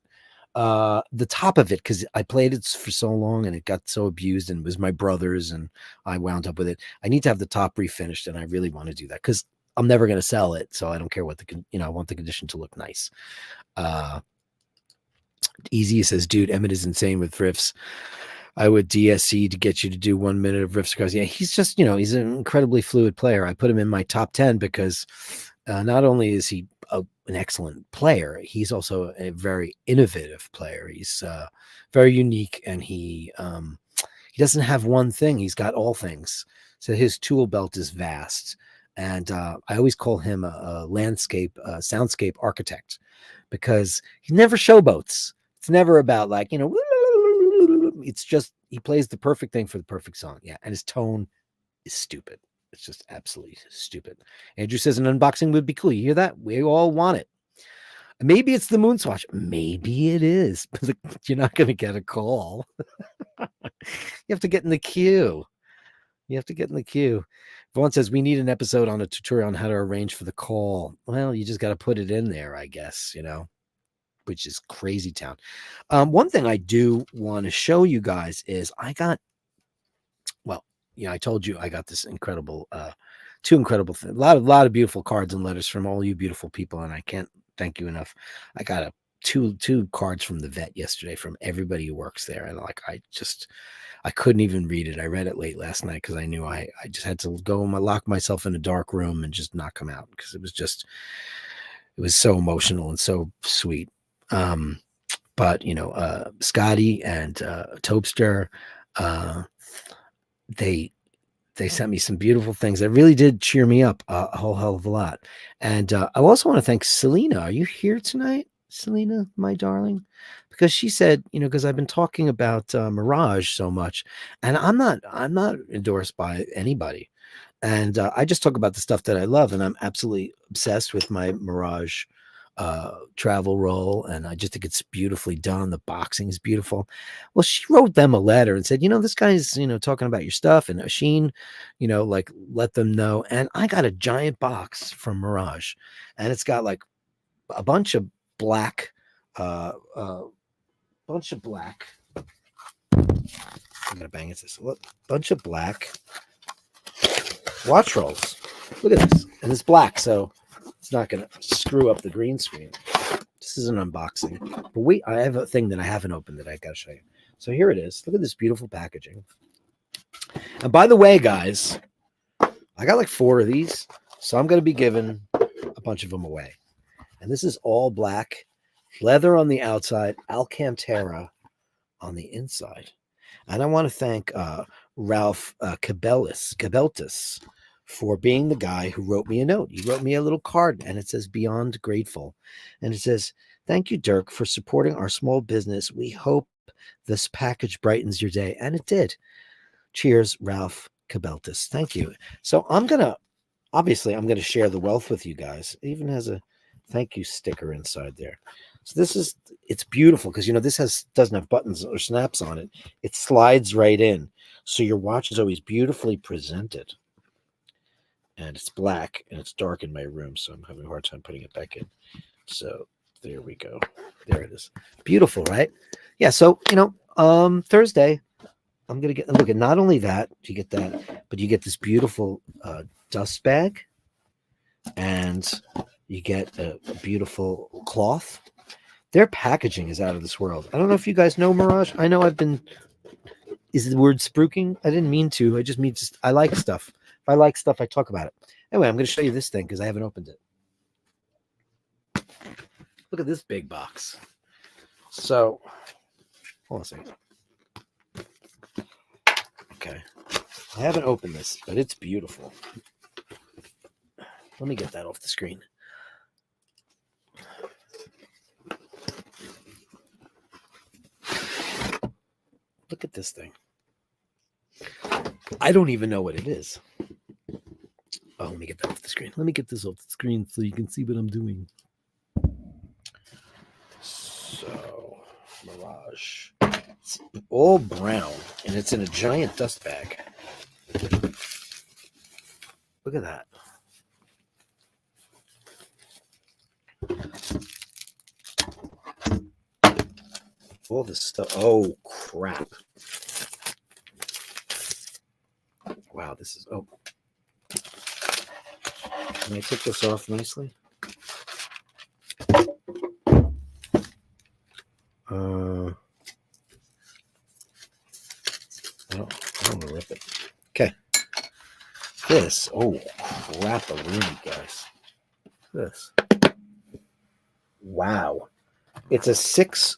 The top of it, because I played it for so long and it got so abused, and it was my brother's, and I wound up with it. I need to have the top refinished, and I really want to do that because I'm never going to sell it, so I don't care what I want the condition to look nice. Easy says, dude, Emmett is insane with riffs. I would DSC to get you to do 1 minute of riffs because he's just, he's an incredibly fluid player. I put him in my top 10 because not only is he an excellent player, he's also a very innovative player. He's very unique, and he doesn't have one thing. He's got all things. So his tool belt is vast. And I always call him a landscape, soundscape architect, because he never showboats. It's never about it's just, he plays the perfect thing for the perfect song. Yeah. And his tone is stupid. It's just absolutely stupid. Andrew says an unboxing would be cool. You hear that? We all want it. Maybe it's the Moonswatch. Maybe it is. But you're not going to get a call. You have to get in the queue. Vaughn says we need an episode on a tutorial on how to arrange for the call. Well, you just got to put it in there, I guess, which is crazy town. One thing I do want to show you guys is I told you I got this incredible, two incredible things. A lot of beautiful cards and letters from all you beautiful people, and I can't thank you enough. I got two cards from the vet yesterday from everybody who works there, and I couldn't even read it. I read it late last night because I knew I just had to go and lock myself in a dark room and just not come out because it was so emotional and so sweet. But Scotty and Topster, they sent me some beautiful things that really did cheer me up a whole hell of a lot. And I also want to thank Selena. Are you here tonight, Selena, my darling? Because she said, because I've been talking about Mirage so much, and I'm not endorsed by anybody. And I just talk about the stuff that I love, and I'm absolutely obsessed with my Mirage travel roll, and I just think it's beautifully done. The boxing is beautiful. Well, she wrote them a letter and said, this guy's, talking about your stuff, and Sheen, like, let them know. And I got a giant box from Mirage, and it's got like a bunch of black, I'm gonna bang it. This bunch of black watch rolls. Look at this, and it's black, so it's not gonna screw up the green screen. This is an unboxing, but wait, I have a thing that I haven't opened that I gotta show you. So here it is. Look at this beautiful packaging. And by the way, guys, I got like 4 of these, so I'm gonna be giving a bunch of them away. And this is all black, leather on the outside, Alcantara on the inside. And I want to thank Ralph Cabeltis for being the guy who wrote me a note. He wrote me a little card, and it says, "Beyond grateful." And it says, "Thank you, Dirk, for supporting our small business. We hope this package brightens your day." And it did. Cheers, Ralph Cabeltis. Thank you. So I'm going to share the wealth with you guys. It even has a thank you sticker inside there. So it's beautiful because, this doesn't have buttons or snaps on it. It slides right in. So your watch is always beautifully presented. And it's black and it's dark in my room, so I'm having a hard time putting it back in. So there we go. There it is. Beautiful, right? Yeah. So, Thursday, I'm going to look at not only that, you get that, but you get this beautiful dust bag, and you get a beautiful cloth. Their packaging is out of this world. I don't know if you guys know Mirage. I know is the word spruiking? I didn't mean to. I just mean I like stuff. If I like stuff, I talk about it. Anyway, I'm going to show you this thing because I haven't opened it. Look at this big box. So, hold on a second. Okay. I haven't opened this, but it's beautiful. Let me get that off the screen. Look at this thing. I don't even know what it is. Oh, let me get that off the screen. Let me get this off the screen so you can see what I'm doing. So, Mirage. It's all brown, and it's in a giant dust bag. Look at that. All this stuff. Oh, crap. Wow, this is... Oh. Can I take this off nicely? I don't want to rip it. Okay. This. Oh, crap-a-loony, guys. This. Wow. It's a six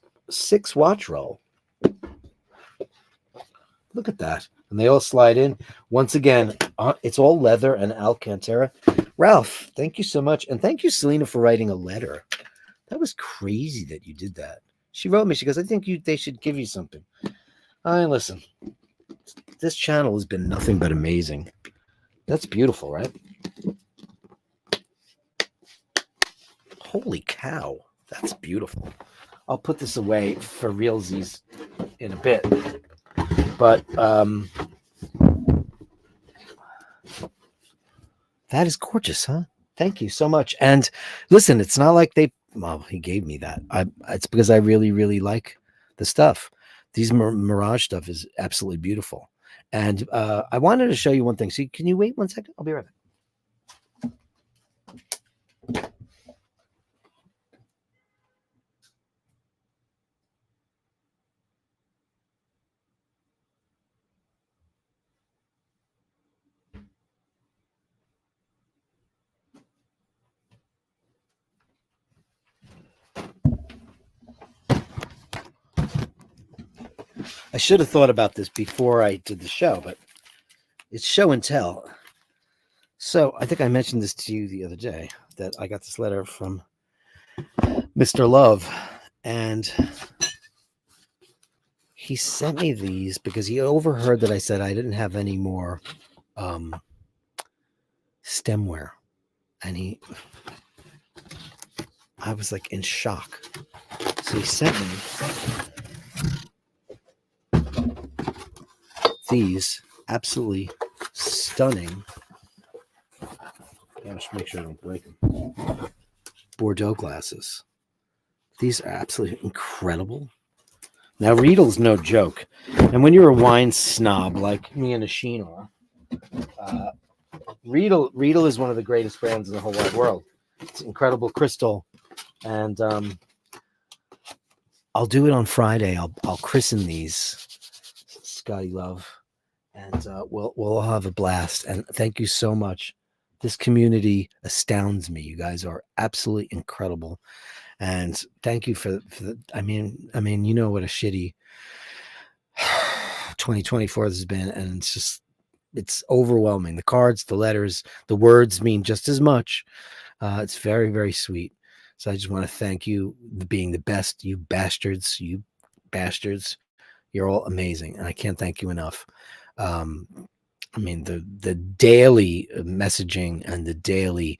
watch roll. Look at that. And they all slide in. Once again, it's all leather and Alcantara. Ralph, thank you so much. And thank you, Selena, for writing a letter. That was crazy that you did that. She wrote me. She goes, I think they should give you something. Listen, this channel has been nothing but amazing. That's beautiful, right? Holy cow. That's beautiful. I'll put this away for realsies in a bit. But that is gorgeous, huh? Thank you so much. And listen, it's not like he gave me that. It's because I really, really like the stuff. These Mirage stuff is absolutely beautiful. And I wanted to show you one thing. So can you wait 1 second? I'll be right back. I should have thought about this before I did the show, but it's show and tell. So I think I mentioned this to you the other day, that I got this letter from Mr. Love, and he sent me these because he overheard that I said I didn't have any more stemware. And I was like in shock. So he sent me these absolutely stunning. I should make sure I don't break them. Bordeaux glasses. These are absolutely incredible. Now, Riedel's no joke. And when you're a wine snob like me and Asheen are, Riedel is one of the greatest brands in the whole wide world. It's incredible crystal. And I'll do it on Friday. I'll christen these, Scotty Love. And we'll all have a blast. And thank you so much. This community astounds me. You guys are absolutely incredible. And thank you for the, I mean, you know what a shitty 2024 has been, and it's overwhelming. The cards, the letters, the words mean just as much. It's very, very sweet. So I just want to thank you for being the best. You bastards, you're all amazing, and I can't thank you enough. I mean, the daily messaging and the daily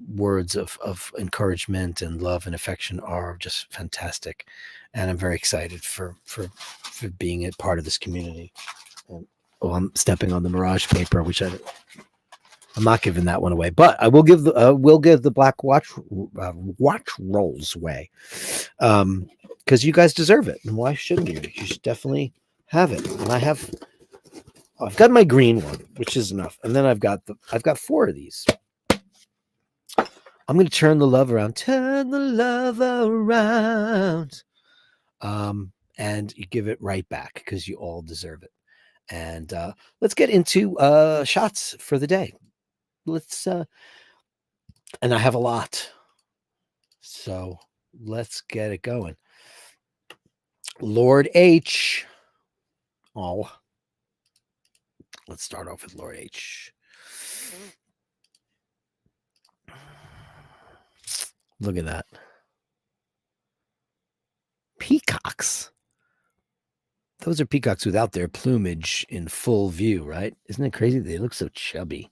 words of encouragement and love and affection are just fantastic, and I'm very excited for being a part of this community. And, I'm stepping on the Mirage paper, which I'm not giving that one away, but I will give the black watch rolls away, because you guys deserve it, and why shouldn't you? You should definitely have it. And I've got my green one, which is enough, and then I've got 4 of these. I'm going to turn the love around. Turn the love around. And you give it right back because you all deserve it. And let's get into shots for the day. Let's and I have a lot. So let's get it going. Lord H. Oh. Let's start off with Lord H. Look at that. Peacocks. Those are peacocks without their plumage in full view, right? Isn't it crazy? They look so chubby.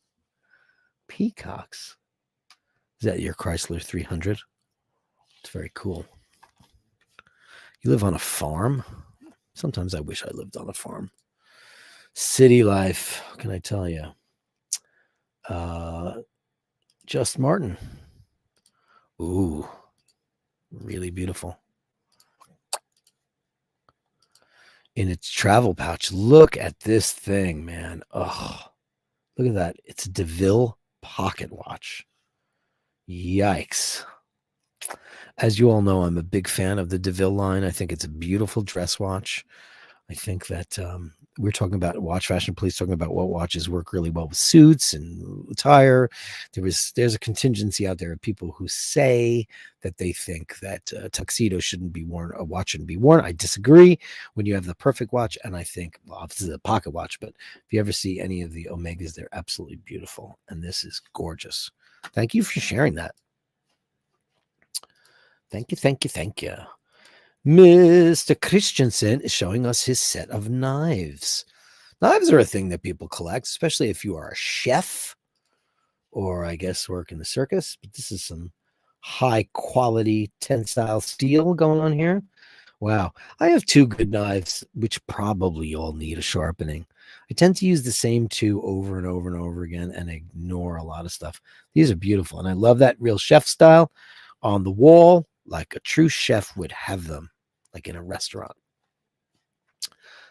Peacocks. Is that your Chrysler 300? It's very cool. You live on a farm? Sometimes I wish I lived on a farm. City life. What can I tell you? Just Martin. Ooh, really beautiful. In its travel pouch. Look at this thing, man. Oh, look at that. It's a DeVille pocket watch. Yikes. As you all know, I'm a big fan of the DeVille line. I think it's a beautiful dress watch. I think that we're talking about Watch Fashion Police, talking about what watches work really well with suits and attire. There's a contingency out there of people who say that they think that a tuxedo shouldn't be worn, a watch shouldn't be worn. I disagree. When you have the perfect watch, and I think, well, this is a pocket watch, but if you ever see any of the Omegas, they're absolutely beautiful, and this is gorgeous. Thank you for sharing that. Thank you, thank you, thank you. Mr. Christensen is showing us his set of knives. Knives are a thing that people collect, especially if you are a chef or, I guess, work in the circus. But this is some high quality tensile steel going on here. Wow. I have 2 good knives, which probably all need a sharpening. I tend to use the same 2 over and over and over again and ignore a lot of stuff. These are beautiful. And I love that real chef style on the wall, like a true chef would have them, like in a restaurant.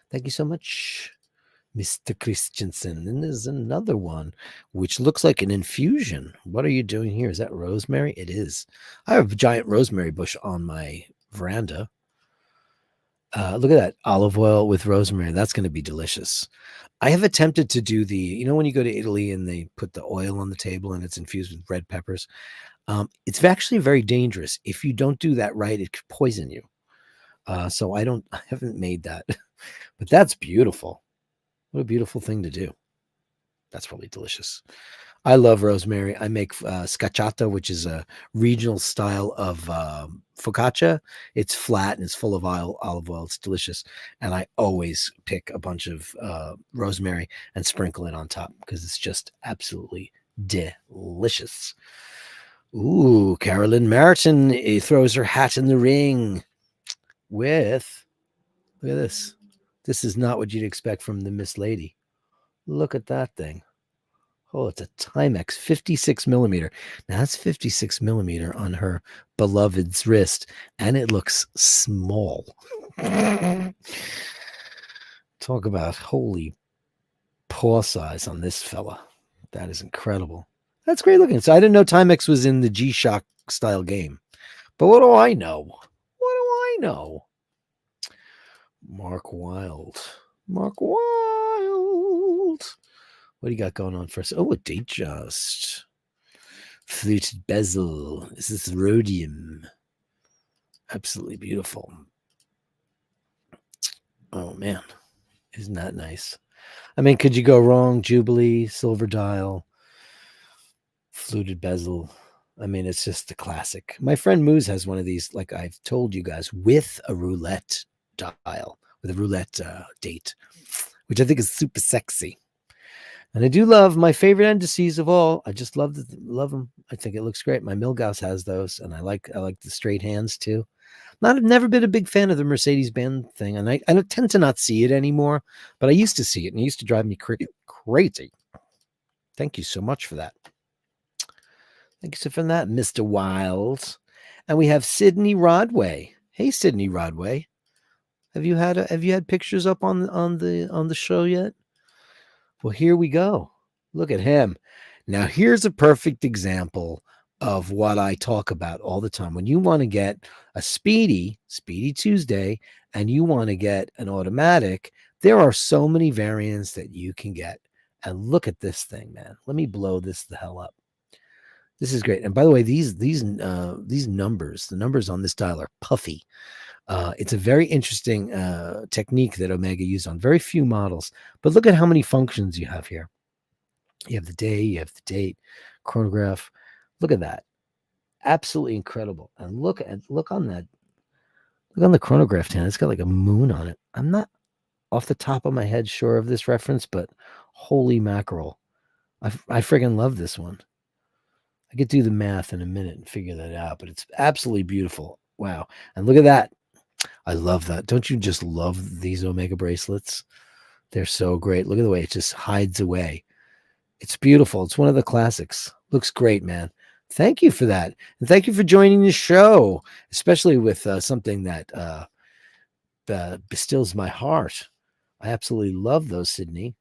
Thank you so much, Mr. Christensen. And there's another one, which looks like an infusion. What are you doing here? Is that rosemary? It is. I have a giant rosemary bush on my veranda. Look at that, olive oil with rosemary. That's going to be delicious. I have attempted to do when you go to Italy and they put the oil on the table and it's infused with red peppers. It's actually very dangerous. If you don't do that right, it could poison you. So I haven't made that, but that's beautiful. What a beautiful thing to do. That's probably delicious. I love rosemary. I make scacciata, which is a regional style of focaccia. It's flat and it's full of olive oil. It's delicious. And I always pick a bunch of rosemary and sprinkle it on top because it's just absolutely delicious. Ooh, Carolyn Martin throws her hat in the ring with, look at this. This is not what you'd expect from the Miss Lady. Look at that thing. Oh, it's a Timex 56 millimeter. Now that's 56 millimeter on her beloved's wrist, and it looks small. Talk about holy paw size on this fella. That is incredible. That's great looking. So I didn't know Timex was in the G-Shock style game. But what do I know? What do I know? Mark Wild. Mark Wild. What do you got going on first? Oh, a Datejust. Fluted bezel. This is rhodium. Absolutely beautiful. Oh, man. Isn't that nice? I mean, could you go wrong? Jubilee, silver dial, fluted bezel. I mean, it's just the classic. My friend Moose has one of these, like I've told you guys, with a roulette dial, with a roulette date, which I think is super sexy. And I do love my favorite indices of all. I just love them. I think it looks great. My Milgauss has those, and I like the straight hands too. I've never been a big fan of the Mercedes-Benz thing, and I tend to not see it anymore. But I used to see it, and it used to drive me crazy. Thank you so much for that. Thank you for that, Mr. Wild. And we have Sydney Rodway. Hey, Sydney Rodway. Have you had pictures up on the show yet? Well, here we go. Look at him. Now, here's a perfect example of what I talk about all the time. When you want to get a Speedy Tuesday, and you want to get an automatic, there are so many variants that you can get. And look at this thing, man. Let me blow this the hell up. This is great. And by the way, these numbers, the numbers on this dial are puffy. It's a very interesting technique that Omega used on very few models. But look at how many functions you have here. You have the day, you have the date, chronograph. Look at that. Absolutely incredible. And look on that. Look on the chronograph hand. It's got like a moon on it. I'm not off the top of my head sure of this reference, but holy mackerel. I friggin' love this one. I could do the math in a minute and figure that out, but it's absolutely beautiful. Wow. And look at that. I love that. Don't you just love these Omega bracelets? They're so great. Look at the way it just hides away. It's beautiful. It's one of the classics. Looks great, man. Thank you for that. And thank you for joining the show, especially with something that bestills my heart. I absolutely love those, Sydney.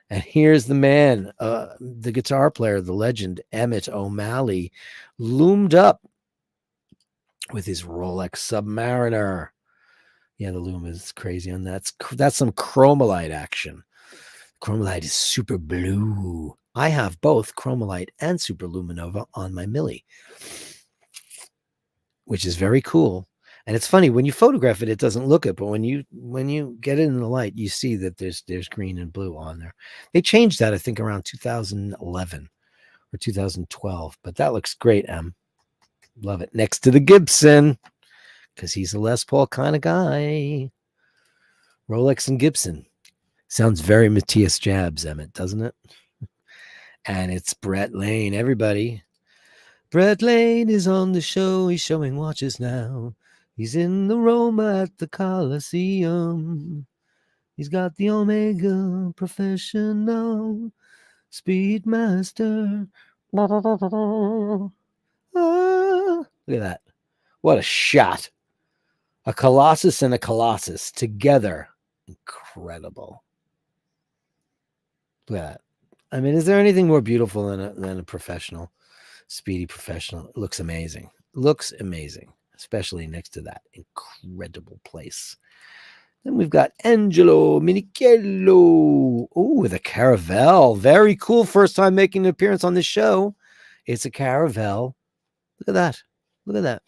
And here's the man, the guitar player, the legend, Emmett O'Malley, loomed up with his Rolex Submariner. Yeah, the loom is crazy on that. That's some Chromolite action. Chromolite is super blue. I have both Chromolite and Super Luminova on my Millie, which is very cool. And it's funny, when you photograph it, it doesn't look it, but when you get it in the light, you see that there's green and blue on there. They changed that, I think, around 2011 or 2012, but that looks great, Em. Love it. Next to the Gibson, because he's a Les Paul kind of guy. Rolex and Gibson. Sounds very Matthias Jabs, Emmett, doesn't it? And it's Brett Lane, everybody. Brett Lane is on the show. He's showing watches now. He's in the Roma at the Coliseum. He's got the Omega Professional Speedmaster. Look at that. What a shot. A Colossus and a Colossus together. Incredible. Look at that. I mean, is there anything more beautiful than a professional, Speedy professional? It looks amazing. Looks amazing, especially next to that incredible place. Then we've got Angelo Minichello. Oh, the Caravelle. Very cool. First time making an appearance on this show. It's a Caravelle. Look at that. Look at that.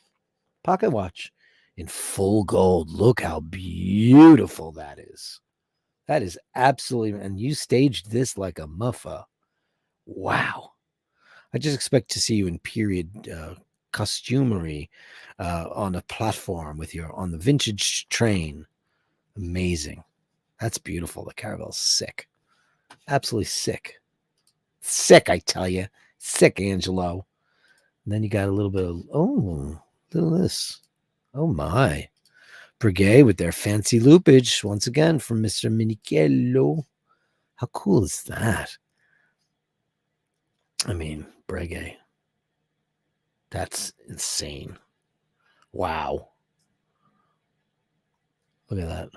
Pocket watch in full gold. Look how beautiful that is. That is absolutely, and you staged this like a muffa. Wow. I just expect to see you in period costumery on a platform with your on the vintage train. Amazing. That's beautiful. The Caravel's sick. Absolutely sick. Sick, I tell you. Sick, Angelo. And then you got a little bit of, oh, look at this. Oh, my. Brigade with their fancy loopage. Once again from Mr. Minichello. How cool is that? I mean, Brigade. That's insane. Wow. Look at that.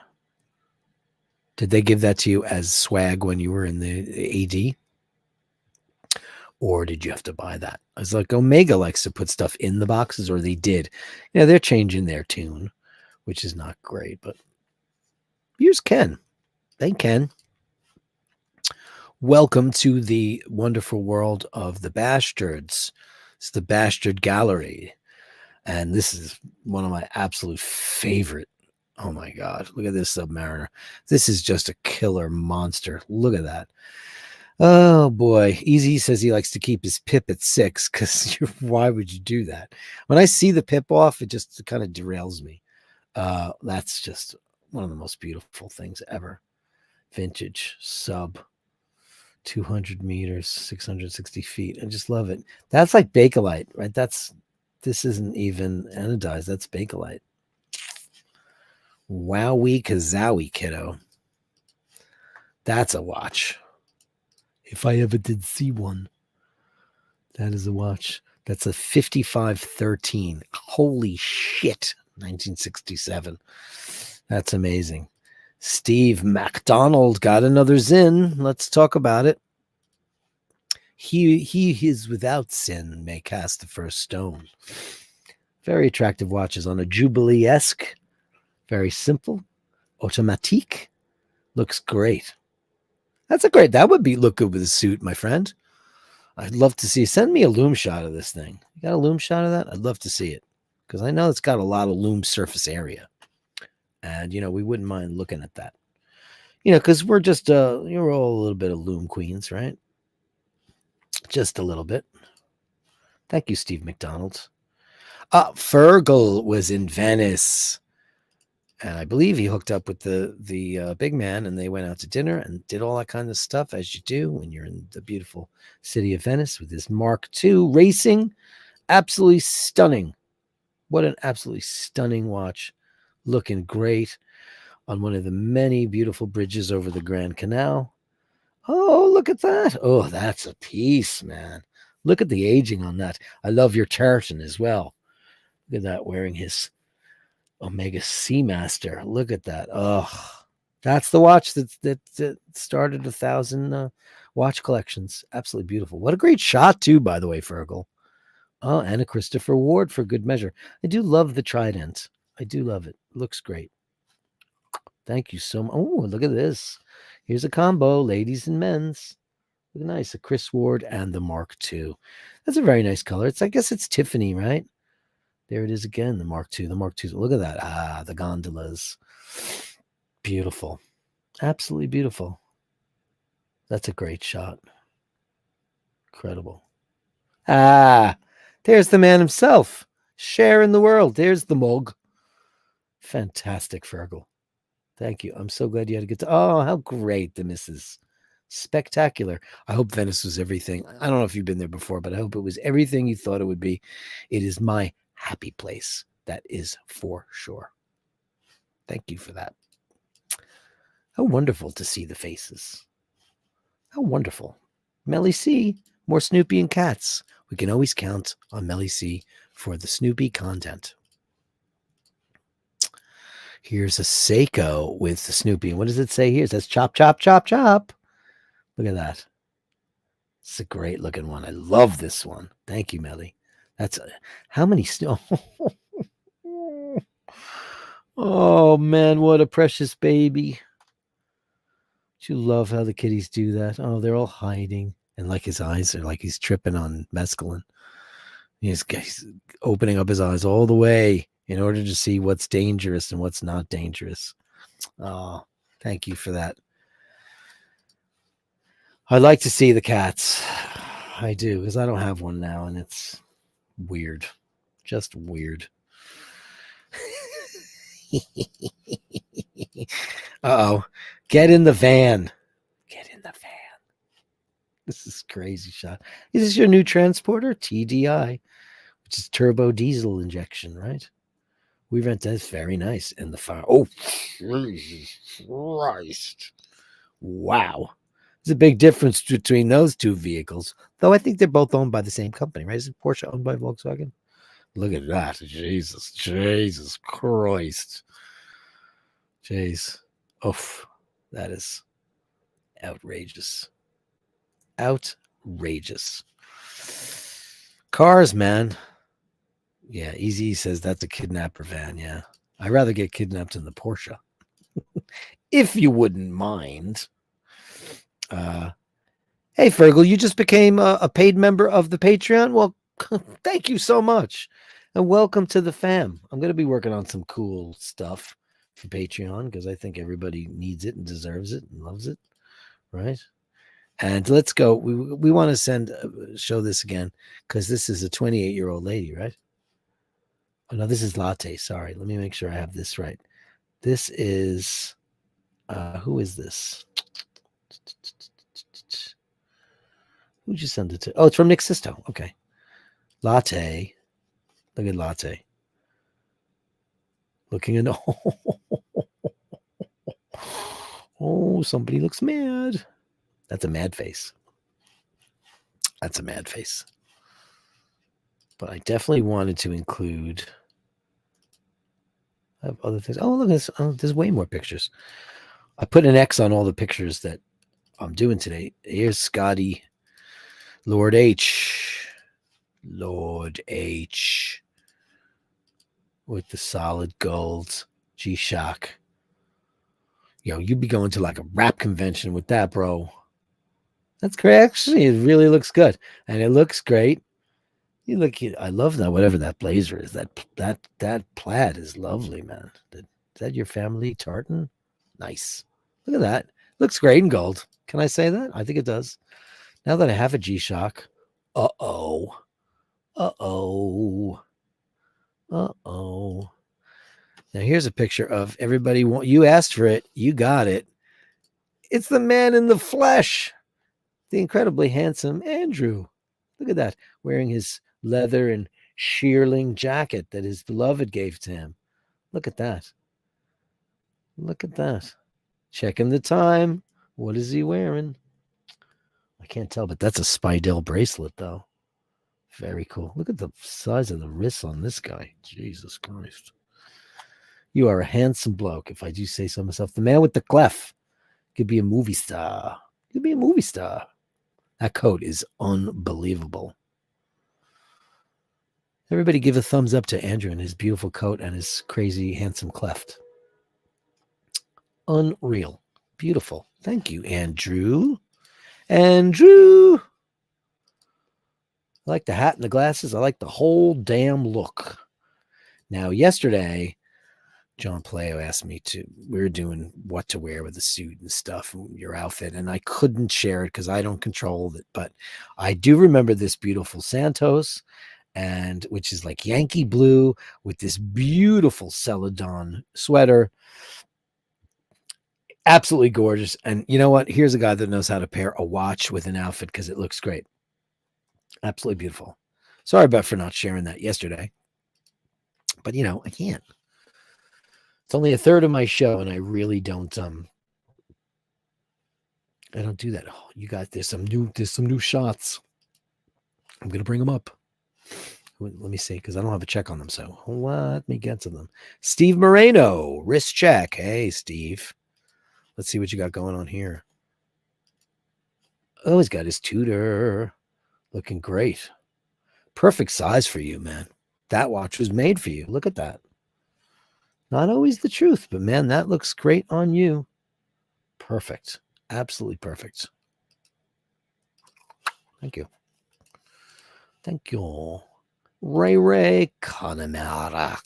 Did they give that to you as swag when you were in the AD? Or did you have to buy that? I was like, Omega likes to put stuff in the boxes, or they did. Yeah, they're changing their tune, which is not great, but viewers can. They can. Welcome to the wonderful world of the Bashtards. It's the Bastard Gallery. And this is one of my absolute favorite. Oh my God. Look at this Submariner. This is just a killer monster. Look at that. Oh boy. Easy says he likes to keep his pip at 6 because why would you do that? When I see the pip off, it just kind of derails me. That's just one of the most beautiful things ever. Vintage sub. 200 meters, 660 feet. I just love it. That's like Bakelite, right? This isn't even anodized. That's Bakelite. Wowie kazowie, kiddo. That's a watch. If I ever did see one, that is a watch. That's a 5513. Holy shit. 1967. That's amazing. Steve MacDonald got another Zin. Let's talk about it. He is without sin may cast the first stone. Very attractive watches on a Jubilee-esque. Very simple. Automatique. Looks great. That would look good with a suit, my friend. I'd love to see. Send me a loom shot of this thing. You got a loom shot of that? I'd love to see it. Because I know it's got a lot of loom surface area. And, we wouldn't mind looking at that. Because we're just, you're all a little bit of loom queens, right? Just a little bit. Thank you, Steve McDonald. Fergal was in Venice. And I believe he hooked up with the big man, and they went out to dinner and did all that kind of stuff, as you do when you're in the beautiful city of Venice with this Mark II racing. Absolutely stunning. What an absolutely stunning watch. Looking great on one of the many beautiful bridges over the Grand Canal. Oh, look at that. Oh, that's a piece, man. Look at the aging on that. I love your tartan as well. Look at that, wearing his Omega Seamaster. Look at that. Oh, that's the watch that started 1,000 watch collections. Absolutely beautiful. What a great shot, too, by the way, Fergal. Oh, and a Christopher Ward for good measure. I do love the trident. I do love it. Looks great. Thank you so much. Oh, look at this. Here's a combo, ladies and men's. Look nice. A Chris Ward and the Mark II. That's a very nice color. I guess it's Tiffany, right? There it is again, the Mark II. The Mark II. Look at that. The gondolas. Beautiful. Absolutely beautiful. That's a great shot. Incredible. There's the man himself. Sharing the world. There's the mug. Fantastic, Fergal. Thank you. I'm so glad you had a good time. Oh, how great the missus. Spectacular. I hope Venice was everything. I don't know if you've been there before, but I hope it was everything you thought it would be. It is my happy place. That is for sure. Thank you for that. How wonderful to see the faces. How wonderful. Melly C, more Snoopy and cats. We can always count on Melly C for the Snoopy content. Here's a Seiko with the Snoopy. What does it say here? It says chop, chop, chop, chop. Look at that. It's a great looking one. I love this one. Thank you, Melly. That's how many Oh man, what a precious baby. Do you love how the kitties do that? Oh, they're all hiding. And like his eyes are like he's tripping on mescaline. He's opening up his eyes all the way in order to see what's dangerous and what's not dangerous. Oh, thank you for that. I'd like to see the cats. I do, because I don't have one now, and it's weird. Just weird. Uh-oh. Get in the van. Get in the van. This is crazy shot. Is this your new transporter? TDI, which is turbo diesel injection, right? We rent that's very nice. And the fire. Oh, Jesus Christ. Wow. There's a big difference between those two vehicles, though I think they're both owned by the same company, right? Isn't Porsche owned by Volkswagen? Look at that. Jesus Christ. Jeez. Oof. That is outrageous. Outrageous. Cars, man. Yeah, Easy says that's a kidnapper van. Yeah. I'd rather get kidnapped in the Porsche. If you wouldn't mind. Hey, Fergal, you just became a paid member of the Patreon. Well, thank you so much. And welcome to the fam. I'm going to be working on some cool stuff for Patreon because I think everybody needs it and deserves it and loves it. Right? And let's go. We want to show this again because this is a 28-year-old lady, right? Oh, no, this is Latte. Sorry. Let me make sure I have this right. This is, who is this? Who'd you send it to? Oh, it's from Nick Sisto. Okay. Latte. Look at Latte. Looking in. Oh, somebody looks mad. That's a mad face. That's a mad face. But I definitely wanted to include other things. Oh, look at this. Oh, there's way more pictures. I put an X on all the pictures that I'm doing today. Here's Scotty. Lord H. Lord H. With the solid gold G-Shock. Yo, you'd be going to like a rap convention with that, bro. That's great. Actually, it really looks good. And it looks great. You look, I love that, whatever that blazer is. That plaid is lovely, man. Is that your family tartan? Nice. Look at that. Looks great in gold. Can I say that? I think it does. Now that I have a G-Shock. Uh-oh. Uh-oh. Uh-oh. Now here's a picture of everybody. You asked for it. You got it. It's the man in the flesh. The incredibly handsome Andrew. Look at that. Wearing his leather and shearling jacket that his beloved gave to him. Look at that. Look at that. Checking the time. What is he wearing? I can't tell, but that's a Speidel bracelet, though. Very cool. Look at the size of the wrists on this guy. Jesus Christ. You are a handsome bloke, if I do say so myself. The man with the clef could be a movie star. Could be a movie star. That coat is unbelievable. Everybody give a thumbs up to Andrew and his beautiful coat and his crazy, handsome cleft. Unreal. Beautiful. Thank you, Andrew. Andrew. I like the hat and the glasses. I like the whole damn look. Now, yesterday, John Playo asked me we were doing what to wear with the suit and stuff, your outfit, and I couldn't share it because I don't control it. But I do remember this beautiful Santos, and which is like Yankee blue with this beautiful Celadon sweater. Absolutely gorgeous. And you know what? Here's a guy that knows how to pair a watch with an outfit because it looks great. Absolutely beautiful. Sorry for not sharing that yesterday. But, I can't. It's only a third of my show, and I really don't I don't do that. Oh, you guys, there's some new shots. I'm gonna bring them up. Let me see, because I don't have a check on them. So let me get to them. Steve Moreno, wrist check. Hey, Steve. Let's see what you got going on here. Oh, he's got his Tudor. Looking great. Perfect size for you, man. That watch was made for you. Look at that. Not always the truth, but man, that looks great on you. Perfect. Absolutely perfect. Thank you. Thank you. Ray Connemara.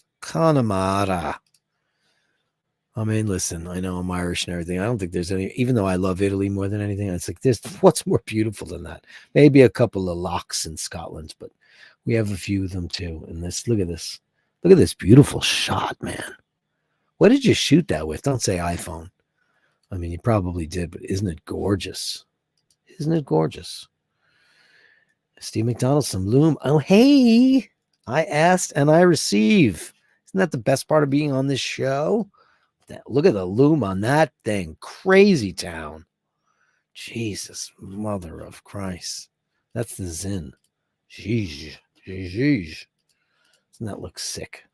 I mean, listen, I know I'm Irish and everything. I don't think there's any, even though I love Italy more than anything, it's like this, what's more beautiful than that? Maybe a couple of locks in Scotland, but we have a few of them too. And this, look at this. Look at this beautiful shot, man. What did you shoot that with? Don't say iPhone. I mean, you probably did, but isn't it gorgeous? Isn't it gorgeous? Steve McDonald, some loom. Oh, hey, I asked and I receive. Isn't that the best part of being on this show? Look at the loom on that thing. Crazy town. Jesus, mother of Christ. That's the Zin. Jeez. Jeez. Doesn't that look sick?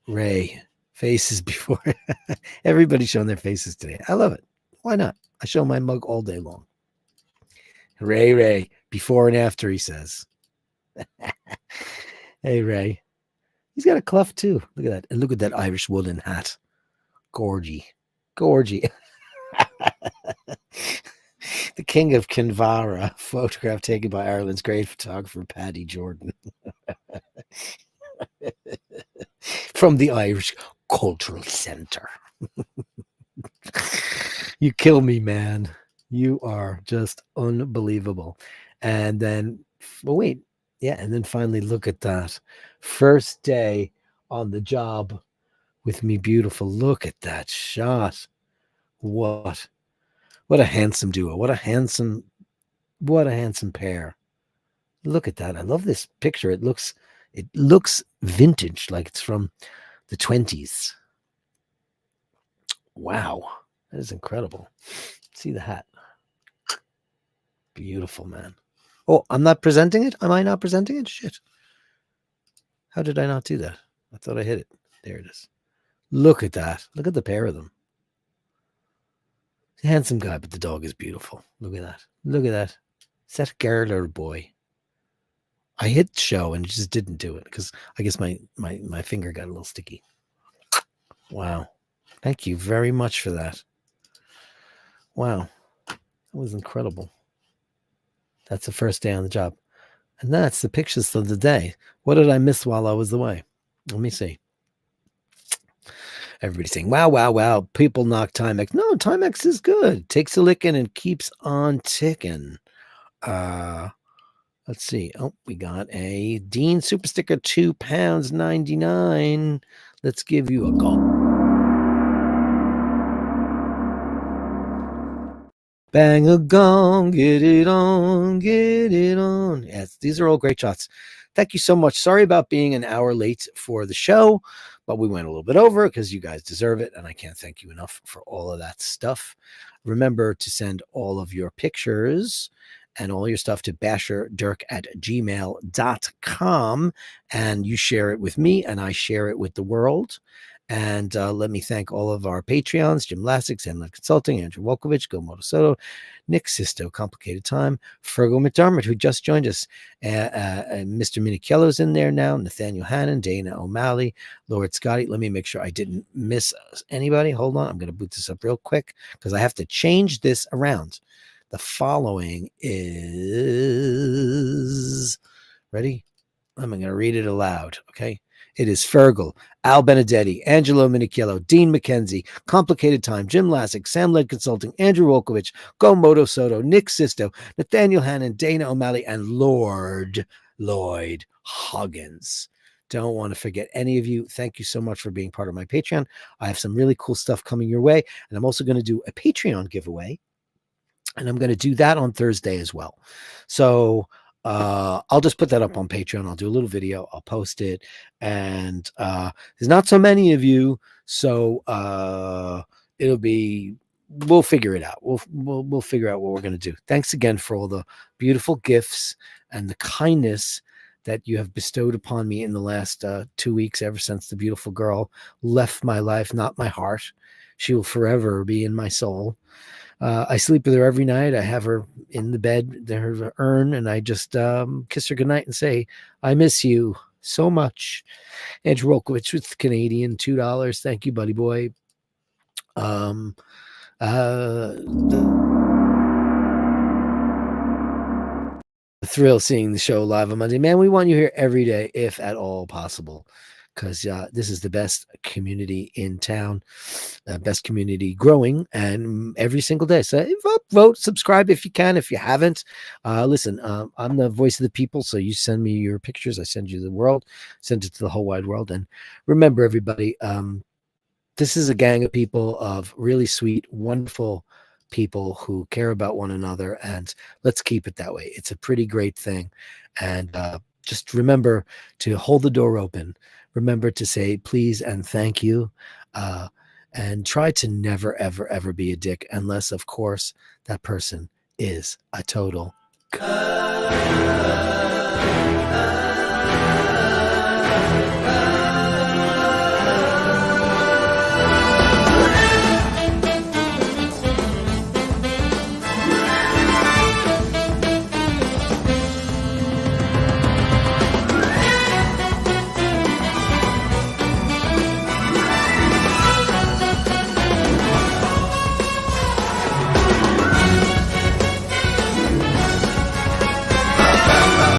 Ray, faces before. Everybody's showing their faces today. I love it. Why not? I show my mug all day long. Ray, before and after, he says. Hey, Ray. He's got a cluff too. Look at that. And look at that Irish woolen hat. Gorgy. The King of Kinvara, photograph taken by Ireland's great photographer, Paddy Jordan. From the Irish Cultural Center. You kill me, man. You are just unbelievable. And then, well, wait. Yeah, and then finally look at that. First day on the job with me beautiful. Look at that shot. What a handsome duo. What a handsome pair. Look at that. I love this picture. It looks vintage, like it's from the 20s. Wow. That is incredible. See the hat. Beautiful, man. Oh, I'm not presenting it? Am I not presenting it? Shit. How did I not do that? I thought I hit it. There it is. Look at that. Look at the pair of them. He's a handsome guy, but the dog is beautiful. Look at that. Look at that. Is that a girl or a boy? I hit show and it just didn't do it because I guess my finger got a little sticky. Wow. Thank you very much for that. Wow. That was incredible. That's the first day on the job. And that's the pictures of the day. What did I miss while I was away? Let me see. Everybody's saying, wow. People knock Timex. No, Timex is good. Takes a licking and keeps on ticking. Let's see. Oh, we got a Dean Super Sticker, £2.99. Let's give you a call. Bang a gong, get it on. Yes, these are all great shots. Thank you so much. Sorry about being an hour late for the show, but we went a little bit over because you guys deserve it, and I can't thank you enough for all of that stuff. Remember to send all of your pictures and all your stuff to basherdirk@gmail.com, and you share it with me, and I share it with the world. And let me thank all of our Patreons: Jim Lassick, Landlord Consulting, Andrew Wolkovich, Go Motosoto, Nick Sisto, Complicated Time, Fergal McDermott, who just joined us, Mr. Minichello's in there now, Nathaniel Hannon, Dana O'Malley, Lord Scotty. Let me make sure I didn't miss anybody. Hold on. I'm going to boot this up real quick because I have to change this around. The following is ready. I'm going to read it aloud. Okay. It is Fergal, Al Benedetti, Angelo Minichello, Dean McKenzie, Complicated Time, Jim Lassick, Sam Led Consulting, Andrew Wolkovich, Go Moto Soto, Nick Sisto, Nathaniel Hannon, Dana O'Malley, and Lord Lloyd Huggins. Don't want to forget any of you. Thank you so much for being part of my Patreon. I have some really cool stuff coming your way, and I'm also going to do a Patreon giveaway, and I'm going to do that on Thursday as well. So I'll just put that up on Patreon. I'll do a little video. I'll post it. And there's not so many of you, so we'll figure it out. We'll figure out what we're going to do. Thanks again for all the beautiful gifts and the kindness that you have bestowed upon me in the last 2 weeks, ever since the beautiful girl left my life, not my heart. She will forever be in my soul. I sleep with her every night. I have her in the bed, there's an urn, and I just kiss her goodnight and say, I miss you so much. Andrew Wolkovich with Canadian, $2. Thank you, buddy boy. The thrill seeing the show live on Monday. Man, we want you here every day, if at all possible. because this is the best community in town, best community growing, and every single day. So vote, subscribe if you can. If you haven't, listen, I'm the voice of the people. So you send me your pictures, I send you the world, send it to the whole wide world. And remember, everybody, this is a gang of people, of really sweet, wonderful people who care about one another, and let's keep it that way. It's a pretty great thing. And just remember to hold the door open. Remember to say please and thank you. And try to never, ever, ever be a dick, unless, of course, that person is a total